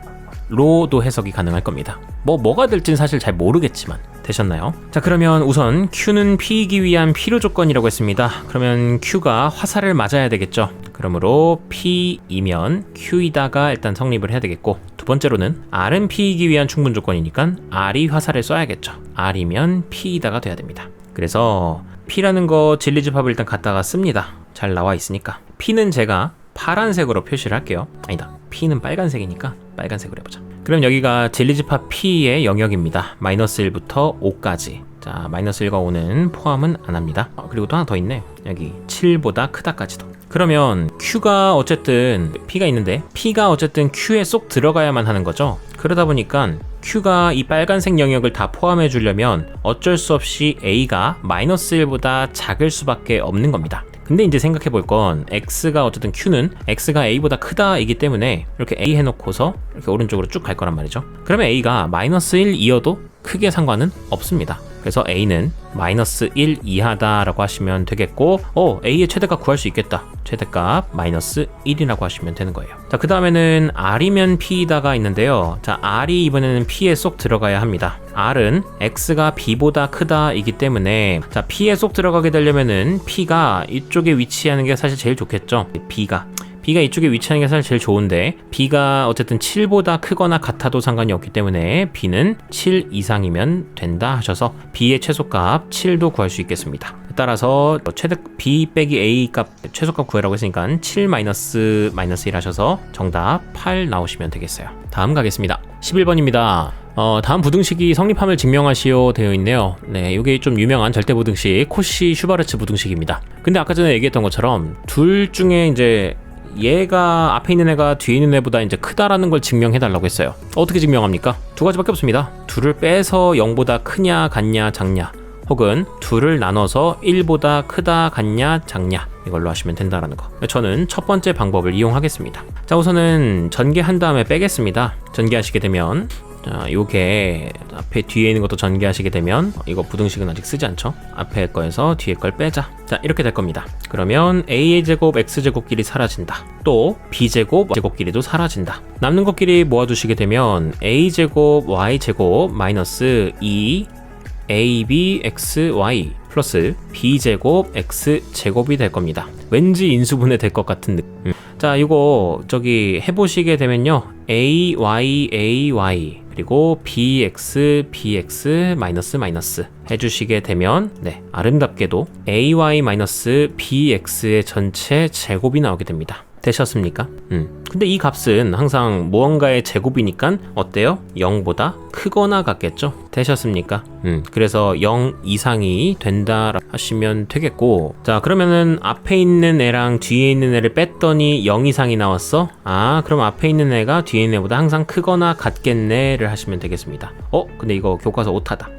Speaker 1: 로도 해석이 가능할 겁니다. 뭐가 될지는 사실 잘 모르겠지만. 되셨나요? 자, 그러면 우선 Q는 P이기 위한 필요 조건이라고 했습니다. 그러면 Q가 화살을 맞아야 되겠죠. 그러므로 P이면 Q이다가 일단 성립을 해야 되겠고, 두 번째로는 R은 P이기 위한 충분 조건이니까 R이 화살을 쏴야겠죠. R이면 P이다가 돼야 됩니다. 그래서 P라는 거 진리집합을 일단 갖다가 씁니다. 잘 나와 있으니까. P는 제가 파란색으로 표시를 할게요. 아니다, P는 빨간색이니까 빨간색으로 해보자. 그럼 여기가 진리집합 P의 영역입니다. -1부터 5까지. 자, -1과 5는 포함은 안 합니다. 그리고 또 하나 더 있네. 여기 7보다 크다까지도. 그러면 Q가 어쨌든 P가 있는데 P가 어쨌든 Q에 쏙 들어가야만 하는 거죠. 그러다 보니까 Q가 이 빨간색 영역을 다 포함해 주려면 어쩔 수 없이 A가 -1보다 작을 수밖에 없는 겁니다. 근데 이제 생각해 볼 건 X가 어쨌든 Q는 X가 A보다 크다이기 때문에 이렇게 A 해놓고서 이렇게 오른쪽으로 쭉 갈 거란 말이죠. 그러면 A가 -1이어도 크게 상관은 없습니다. 그래서 A는 -1 이하다라고 하시면 되겠고, A의 최대값 구할 수 있겠다. 최대값 -1이라고 하시면 되는 거예요. 자, 그 다음에는 R이면 P이다가 있는데요. 자, R이 이번에는 P에 쏙 들어가야 합니다. R은 X가 B보다 크다이기 때문에, 자, P에 쏙 들어가게 되려면은 P가 이쪽에 위치하는 게 사실 제일 좋겠죠. B가 이쪽에 위치하는 게 사실 제일 좋은데, B가 어쨌든 7보다 크거나 같아도 상관이 없기 때문에 B는 7 이상이면 된다 하셔서 B의 최소값 7도 구할 수 있겠습니다. 따라서 B 빼기 A 값 최소값 구해라고 했으니까 7-1 하셔서 정답 8 나오시면 되겠어요. 다음 가겠습니다. 11번입니다. 다음 부등식이 성립함을 증명하시오 되어 있네요. 네, 이게 좀 유명한 절대 부등식 코시 슈바르츠 부등식입니다. 근데 아까 전에 얘기했던 것처럼 둘 중에 이제 얘가 앞에 있는 애가 뒤에 있는 애보다 이제 크다라는 걸 증명해 달라고 했어요. 어떻게 증명합니까? 두 가지밖에 없습니다. 둘을 빼서 0보다 크냐 같냐 작냐, 혹은 둘을 나눠서 1보다 크다 같냐 작냐, 이걸로 하시면 된다라는 거. 저는 첫 번째 방법을 이용하겠습니다. 자, 우선은 전개한 다음에 빼겠습니다. 전개하시게 되면, 자, 요게 앞에 뒤에 있는 것도 전개하시게 되면, 이거 부등식은 아직 쓰지 않죠? 앞에 거에서 뒤에 걸 빼자. 자, 이렇게 될 겁니다. 그러면 a의 제곱 x제곱끼리 사라진다. 또 b제곱 제곱끼리도 사라진다. 남는 것끼리 모아두시게 되면 a제곱 y제곱 마이너스 2 ab xy 플러스 b제곱 x제곱이 될 겁니다. 왠지 인수분해 될 것 같은 느낌. 자, 이거 저기 해보시게 되면요, ay 그리고 bx 마이너스 해주시게 되면, 네, 아름답게도 ay bx의 전체 제곱이 나오게 됩니다. 되셨습니까? 근데 이 값은 항상 무언가의 제곱이니까 어때요? 0보다 크거나 같겠죠? 되셨습니까? 그래서 0 이상이 된다 하시면 되겠고, 자, 그러면은 앞에 있는 애랑 뒤에 있는 애를 뺐더니 0 이상이 나왔어? 아, 그럼 앞에 있는 애가 뒤에 있는 애보다 항상 크거나 같겠네를 하시면 되겠습니다. 근데 이거 교과서 오타다.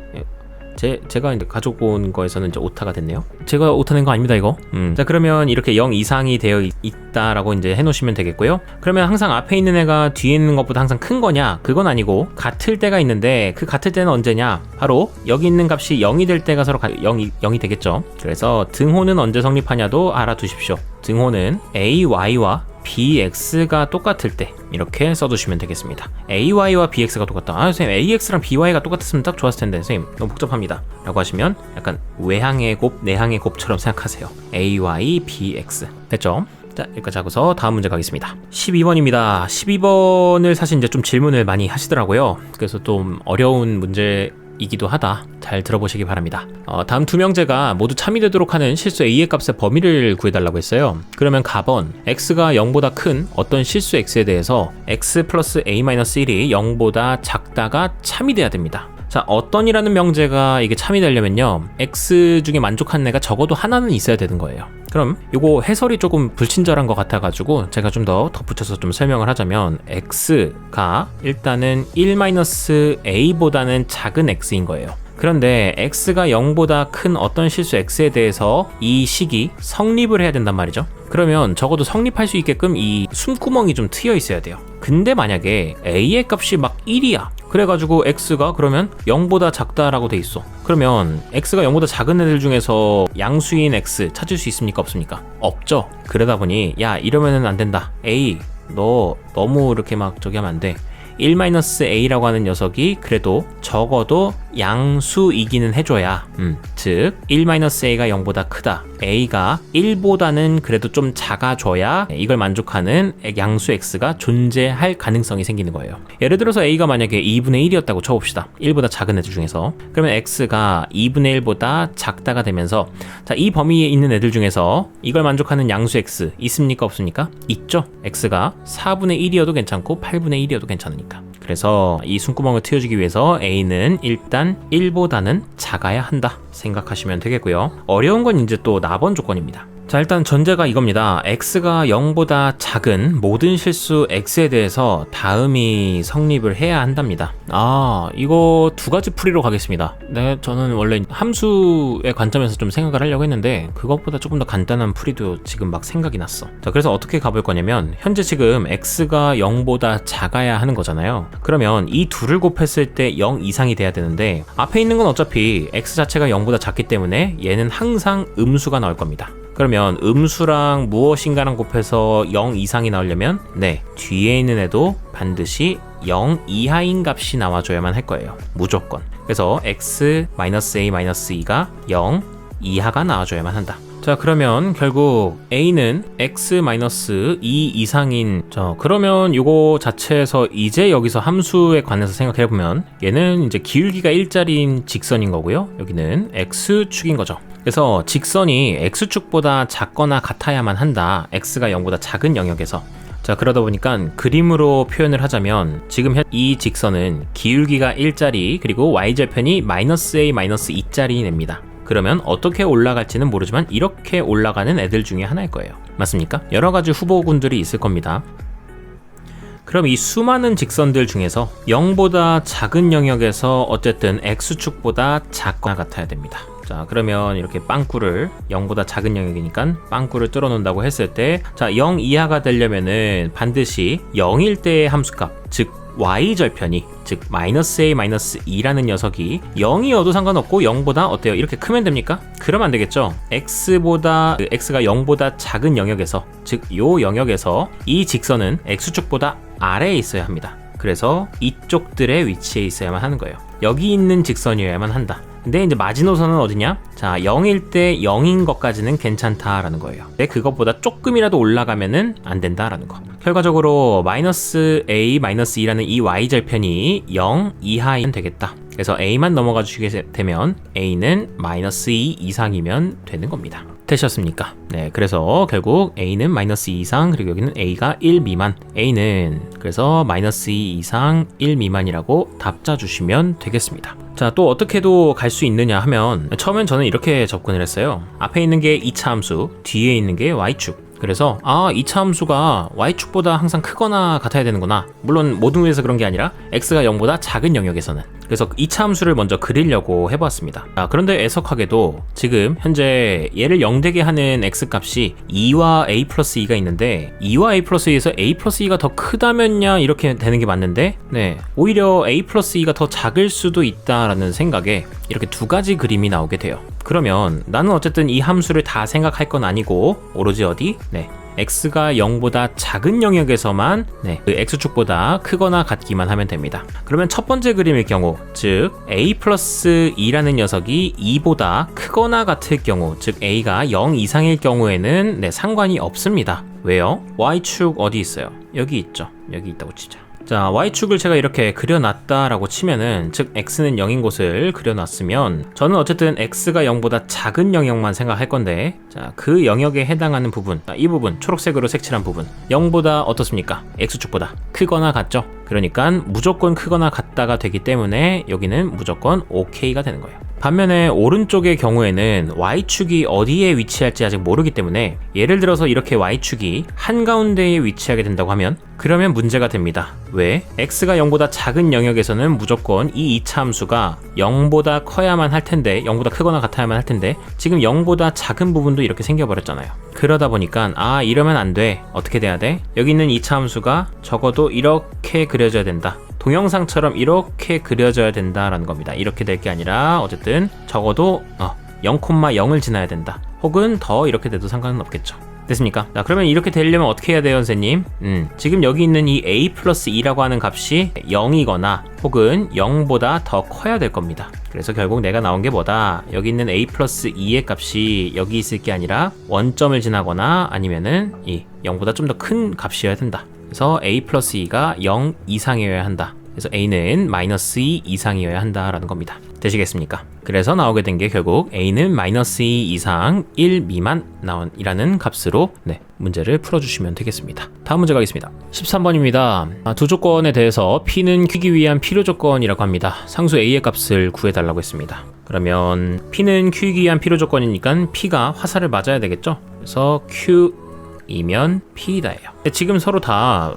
Speaker 1: 제가 이제 가지고 온 거에서는 이제 오타가 됐네요. 제가 오타 낸 거 아닙니다, 이거. 자, 그러면 이렇게 0 이상이 되어 있다라고 이제 해놓으시면 되겠고요. 그러면 항상 앞에 있는 애가 뒤에 있는 것보다 항상 큰 거냐? 그건 아니고 같을 때가 있는데, 그 같을 때는 언제냐? 바로 여기 있는 값이 0이 될 때가 서로 0이 되겠죠. 그래서 등호는 언제 성립하냐도 알아두십시오. 등호는 ay와 bx가 똑같을 때 이렇게 써두시면 되겠습니다. ay와 bx가 똑같다. 아, 선생님, ax랑 by가 똑같았으면 딱 좋았을 텐데 선생님 너무 복잡합니다 라고 하시면 약간 외항의 곱, 내항의 곱처럼 생각하세요. ay, bx 됐죠? 자, 여기까지 하고서 다음 문제 가겠습니다. 12번입니다. 12번을 사실 이제 좀 질문을 많이 하시더라고요. 그래서 좀 어려운 문제이기도 하다. 잘 들어보시기 바랍니다. 다음 두 명제가 모두 참이되도록 하는 실수 a의 값의 범위를 구해달라고 했어요. 그러면 가번 x가 0보다 큰 어떤 실수 x에 대해서 x 플러스 a-1이 0보다 작다가 참이 돼야 됩니다. 자, 어떤이라는 명제가 이게 참이 되려면요, x 중에 만족하는 애가 적어도 하나는 있어야 되는 거예요. 그럼 요거 해설이 조금 불친절한 것 같아가지고 제가 좀 더 덧붙여서 좀 설명을 하자면, x가 일단은 1-a보다는 작은 x인 거예요. 그런데 x가 0보다 큰 어떤 실수 x에 대해서 이 식이 성립을 해야 된단 말이죠. 그러면 적어도 성립할 수 있게끔 이 숨구멍이 좀 트여 있어야 돼요. 근데 만약에 a의 값이 막 1이야. 그래가지고 x가 그러면 0보다 작다라고 돼 있어. 그러면 x가 0보다 작은 애들 중에서 양수인 x 찾을 수 있습니까? 없습니까? 없죠. 그러다 보니 야, 이러면은 안 된다. a, 너 너무 이렇게 막 저기 하면 안 돼. 1-a라고 하는 녀석이 그래도 적어도 양수이기는 해줘야, 즉 1-a가 0보다 크다, a가 1보다는 그래도 좀 작아져야 이걸 만족하는 양수 x가 존재할 가능성이 생기는 거예요. 예를 들어서 a가 만약에 2분의 1이었다고 쳐봅시다. 1보다 작은 애들 중에서. 그러면 x가 2분의 1보다 작다가 되면서, 자, 이 범위에 있는 애들 중에서 이걸 만족하는 양수 x 있습니까? 없습니까? 있죠. x가 4분의 1이어도 괜찮고 8분의 1이어도 괜찮으니까. 그래서 이 숨구멍을 트여주기 위해서 a는 일단 1보다는 작아야 한다 생각하시면 되겠고요. 어려운 건 이제 또 나번 조건입니다. 자, 일단 전제가 이겁니다. x가 0보다 작은 모든 실수 x에 대해서 다음이 성립을 해야 한답니다. 이거 두 가지 풀이로 가겠습니다. 네, 저는 원래 함수의 관점에서 좀 생각을 하려고 했는데 그것보다 조금 더 간단한 풀이도 지금 막 생각이 났어. 자, 그래서 어떻게 가볼 거냐면, 현재 지금 x가 0보다 작아야 하는 거잖아요. 그러면 이 둘을 곱했을 때 0 이상이 돼야 되는데, 앞에 있는 건 어차피 x 자체가 0보다 작기 때문에 얘는 항상 음수가 나올 겁니다. 그러면 음수랑 무엇인가랑 곱해서 0 이상이 나오려면, 네, 뒤에 있는 애도 반드시 0 이하인 값이 나와줘야만 할 거예요. 무조건. 그래서 x-a-2가 0 이하가 나와줘야만 한다. 자, 그러면 결국 a는 x-2 이상인, 그러면 요거 자체에서 이제 여기서 함수에 관해서 생각해보면 얘는 이제 기울기가 1짜리인 직선인 거고요. 여기는 x축인 거죠. 그래서 직선이 x축보다 작거나 같아야만 한다. x가 0보다 작은 영역에서. 자, 그러다 보니까 그림으로 표현을 하자면 지금 이 직선은 기울기가 1짜리 그리고 y절편이 -a -2짜리 냅니다. 그러면 어떻게 올라갈지는 모르지만 이렇게 올라가는 애들 중에 하나일 거예요. 맞습니까? 여러 가지 후보군들이 있을 겁니다. 그럼 이 수많은 직선들 중에서 0보다 작은 영역에서 어쨌든 x축보다 작거나 같아야 됩니다. 자, 그러면 이렇게 빵꾸를 0보다 작은 영역이니까 빵꾸를 뚫어 놓는다고 했을 때, 자, 0 이하가 되려면은 반드시 0일 때의 함수값, 즉 y절편이, 즉 -a -2라는 녀석이 0이어도 상관없고 0보다 어때요? 이렇게 크면 됩니까? 그러면 안 되겠죠. x가 0보다 작은 영역에서, 즉 요 영역에서 이 직선은 x축보다 아래에 있어야 합니다. 그래서 이쪽들의 위치에 있어야만 하는 거예요. 여기 있는 직선이어야만 한다. 근데 이제 마지노선은 어디냐? 자, 0일 때 0인 것까지는 괜찮다라는 거예요. 근데 그것보다 조금이라도 올라가면은 안 된다라는 거. 결과적으로 -a -2라는 이 y절편이 0 이하이면 되겠다. 그래서 a만 넘어가 주시게 되면 a는 -2 이상이면 되는 겁니다. 되셨습니까? 네, 그래서 결국 a는 -2 이상, 그리고 여기는 a가 1 미만, a는 그래서 -2 이상 1 미만이라고 답자 주시면 되겠습니다. 자, 또 어떻게도 갈 수 있느냐 하면, 처음엔 저는 이렇게 접근을 했어요. 앞에 있는 게 2차 함수, 뒤에 있는 게 y축. 그래서 2차 함수가 y축보다 항상 크거나 같아야 되는구나. 물론 모든 위에서 그런 게 아니라 x가 0보다 작은 영역에서는. 그래서 2차 함수를 먼저 그리려고 해봤습니다. 그런데 애석하게도 지금 현재 얘를 0되게 하는 x값이 2와 a 플러스 2가 있는데, 2와 a 플러스 2에서 a 플러스 2가 더 크다면야 이렇게 되는 게 맞는데, 네, 오히려 a 플러스 2가 더 작을 수도 있다라는 생각에 이렇게 두 가지 그림이 나오게 돼요. 그러면 나는 어쨌든 이 함수를 다 생각할 건 아니고 오로지 어디? 네, x가 0보다 작은 영역에서만 그 x축보다 크거나 같기만 하면 됩니다. 그러면 첫 번째 그림일 경우, 즉 a 플러스 2라는 녀석이 2보다 크거나 같을 경우, 즉 a가 0 이상일 경우에는 상관이 없습니다. 왜요? y축 어디 있어요? 여기 있죠. 여기 있다고 치자. 자, y축을 제가 이렇게 그려놨다라고 치면은, 즉 x는 0인 곳을 그려놨으면 저는 어쨌든 x가 0보다 작은 영역만 생각할 건데, 자, 그 영역에 해당하는 부분, 이 부분, 초록색으로 색칠한 부분, 0보다 어떻습니까? x축보다 크거나 같죠? 그러니까 무조건 크거나 같다가 되기 때문에 여기는 무조건 OK가 되는 거예요. 반면에 오른쪽의 경우에는 y축이 어디에 위치할지 아직 모르기 때문에, 예를 들어서 이렇게 y축이 한가운데에 위치하게 된다고 하면 그러면 문제가 됩니다. 왜? x가 0보다 작은 영역에서는 무조건 이 2차 함수가 0보다 커야만 할 텐데, 0보다 크거나 같아야만 할 텐데 지금 0보다 작은 부분도 이렇게 생겨버렸잖아요. 그러다 보니까 이러면 안 돼. 어떻게 돼야 돼? 여기 있는 2차 함수가 적어도 이렇게 그려져야 된다. 동영상처럼 이렇게 그려져야 된다라는 겁니다. 이렇게 될 게 아니라 어쨌든 적어도 0,0을 지나야 된다. 혹은 더 이렇게 돼도 상관은 없겠죠. 됐습니까? 자, 그러면 이렇게 되려면 어떻게 해야 돼요, 선생님? 지금 여기 있는 이 a 플러스 2라고 하는 값이 0이거나 혹은 0보다 더 커야 될 겁니다. 그래서 결국 내가 나온 게 뭐다? 여기 있는 a 플러스 2의 값이 여기 있을 게 아니라 원점을 지나거나 아니면은 이 0보다 좀 더 큰 값이어야 된다. 그래서 a 플러스 2가 0 이상이어야 한다. 그래서 a는 -2 이상이어야 한다라는 겁니다. 되시겠습니까? 그래서 나오게 된 게 결국 a는 -2 이상 1 미만 이라는 값으로 문제를 풀어주시면 되겠습니다. 다음 문제 가겠습니다. 13번입니다. 두 조건에 대해서 p는 q기 위한 필요 조건이라고 합니다. 상수 a의 값을 구해달라고 했습니다. 그러면 p는 q이기 위한 필요 조건이니까 p가 화살을 맞아야 되겠죠? 그래서 q 이면 P다예요. 지금 서로 다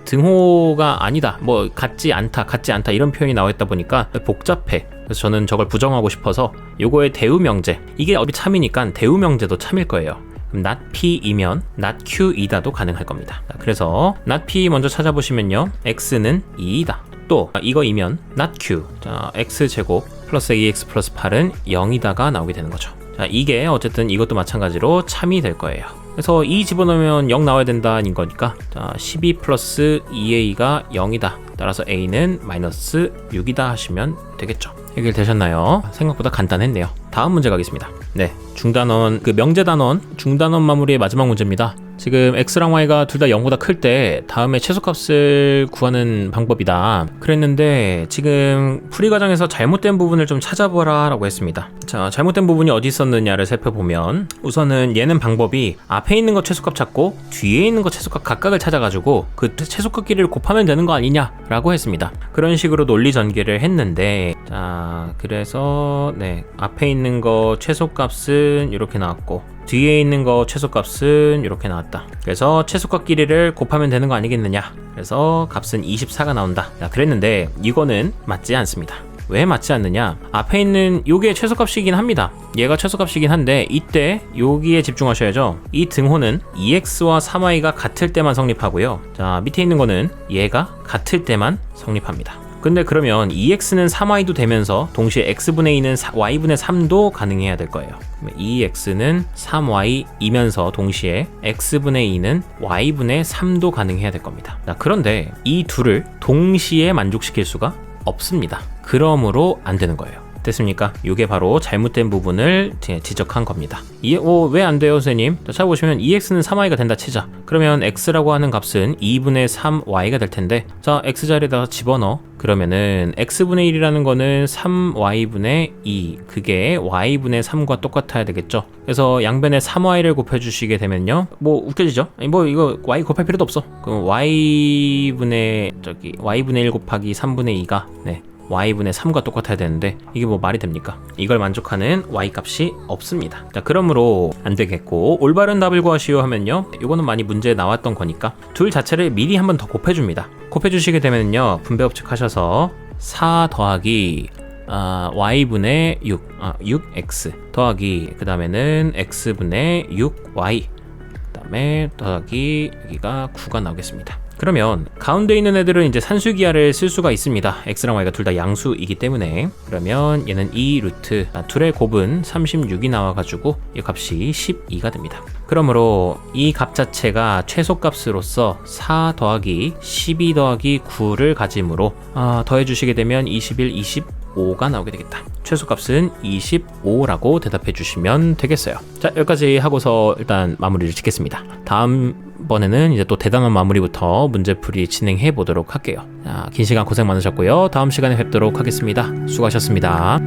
Speaker 1: 등호가 아니다, 뭐 같지 않다 이런 표현이 나와 있다 보니까 복잡해. 그래서 저는 저걸 부정하고 싶어서 요거의 대우명제, 이게 어차피 참이니까 대우명제도 참일 거예요. 그럼 not P이면 not Q이다도 가능할 겁니다. 그래서 not P 먼저 찾아보시면요, X는 2이다. 또 이거이면 not Q, 자, X제곱 플러스 AX 플러스 8은 0이다가 나오게 되는 거죠. 자, 이게 어쨌든 이것도 마찬가지로 참이 될 거예요. 그래서 2 집어넣으면 0 나와야 된다는 거니까, 자, 12 플러스 2a가 0이다. 따라서 a는 -6이다 하시면 되겠죠. 해결되셨나요? 생각보다 간단했네요. 다음 문제 가겠습니다. 네, 중단원, 명제단원, 중단원 마무리의 마지막 문제입니다. 지금 x랑 y가 둘 다 0보다 클 때 다음에 최소값을 구하는 방법이다 그랬는데, 지금 풀이 과정에서 잘못된 부분을 좀 찾아보라 라고 했습니다. 자, 잘못된 부분이 어디 있었느냐를 살펴보면, 우선은 얘는 방법이 앞에 있는 거 최소값 찾고 뒤에 있는 거 최소값 각각을 찾아가지고 그 최소값 길이를 곱하면 되는 거 아니냐 라고 했습니다. 그런 식으로 논리 전개를 했는데, 자, 그래서 네, 앞에 있는 거 최소값은 이렇게 나왔고 뒤에 있는 거 최소값은 이렇게 나왔다. 그래서 최소값 길이를 곱하면 되는 거 아니겠느냐. 그래서 값은 24가 나온다. 자, 그랬는데 이거는 맞지 않습니다. 왜 맞지 않느냐? 앞에 있는 요게 최소값이긴 합니다. 얘가 최소값이긴 한데 이때 여기에 집중하셔야죠. 이 등호는 2x와 3y가 같을 때만 성립하고요. 자, 밑에 있는 거는 얘가 같을 때만 성립합니다. 근데 그러면 2x는 3y도 되면서 동시에 x분의 2는 y분의 3도 가능해야 될 거예요. 2x는 3y이면서 동시에 x분의 2는 y분의 3도 가능해야 될 겁니다. 자, 그런데 이 둘을 동시에 만족시킬 수가 없습니다. 그러므로 안 되는 거예요. 됐습니까? 이게 바로 잘못된 부분을 지적한 겁니다. 왜 안 돼요, 선생님? 자, 찾아보시면 2x는 3y가 된다 치자. 그러면 x라고 하는 값은 2분의 3y가 될 텐데, 자, x 자리에다가 집어넣어. 그러면은 x분의 1이라는 거는 3y분의 2, 그게 y분의 3과 똑같아야 되겠죠. 그래서 양변에 3y를 곱해주시게 되면요, 뭐 웃겨지죠? 아니, 뭐 이거 y 곱할 필요도 없어. 그럼 y분의 1 곱하기 3분의 2가 네, y분의 3과 똑같아야 되는데 이게 뭐 말이 됩니까? 이걸 만족하는 y값이 없습니다. 자, 그러므로 안 되겠고, 올바른 답을 구하시오 하면요, 이거는 많이 문제에 나왔던 거니까 둘 자체를 미리 한번 더 곱해줍니다. 곱해주시게 되면요, 분배법칙 하셔서 4 더하기 y분의 6x 더하기 그 다음에는 x분의 6y, 그 다음에 더하기 여기가 9가 나오겠습니다. 그러면 가운데 있는 애들은 이제 산수기하를 쓸 수가 있습니다. x랑 y가 둘 다 양수이기 때문에. 그러면 얘는 2 루트 둘의 곱은 36이 나와가지고 이 값이 12가 됩니다. 그러므로 이 값 자체가 최소값으로서 4 더하기 12 더하기 9를 가지므로 더해주시게 되면 21, 25가 나오게 되겠다. 최소값은 25라고 대답해 주시면 되겠어요. 자, 여기까지 하고서 일단 마무리를 짓겠습니다. 다음번에는 이제 또 대단한 마무리부터 문제풀이 진행해 보도록 할게요. 자, 긴 시간 고생 많으셨고요. 다음 시간에 뵙도록 하겠습니다. 수고하셨습니다.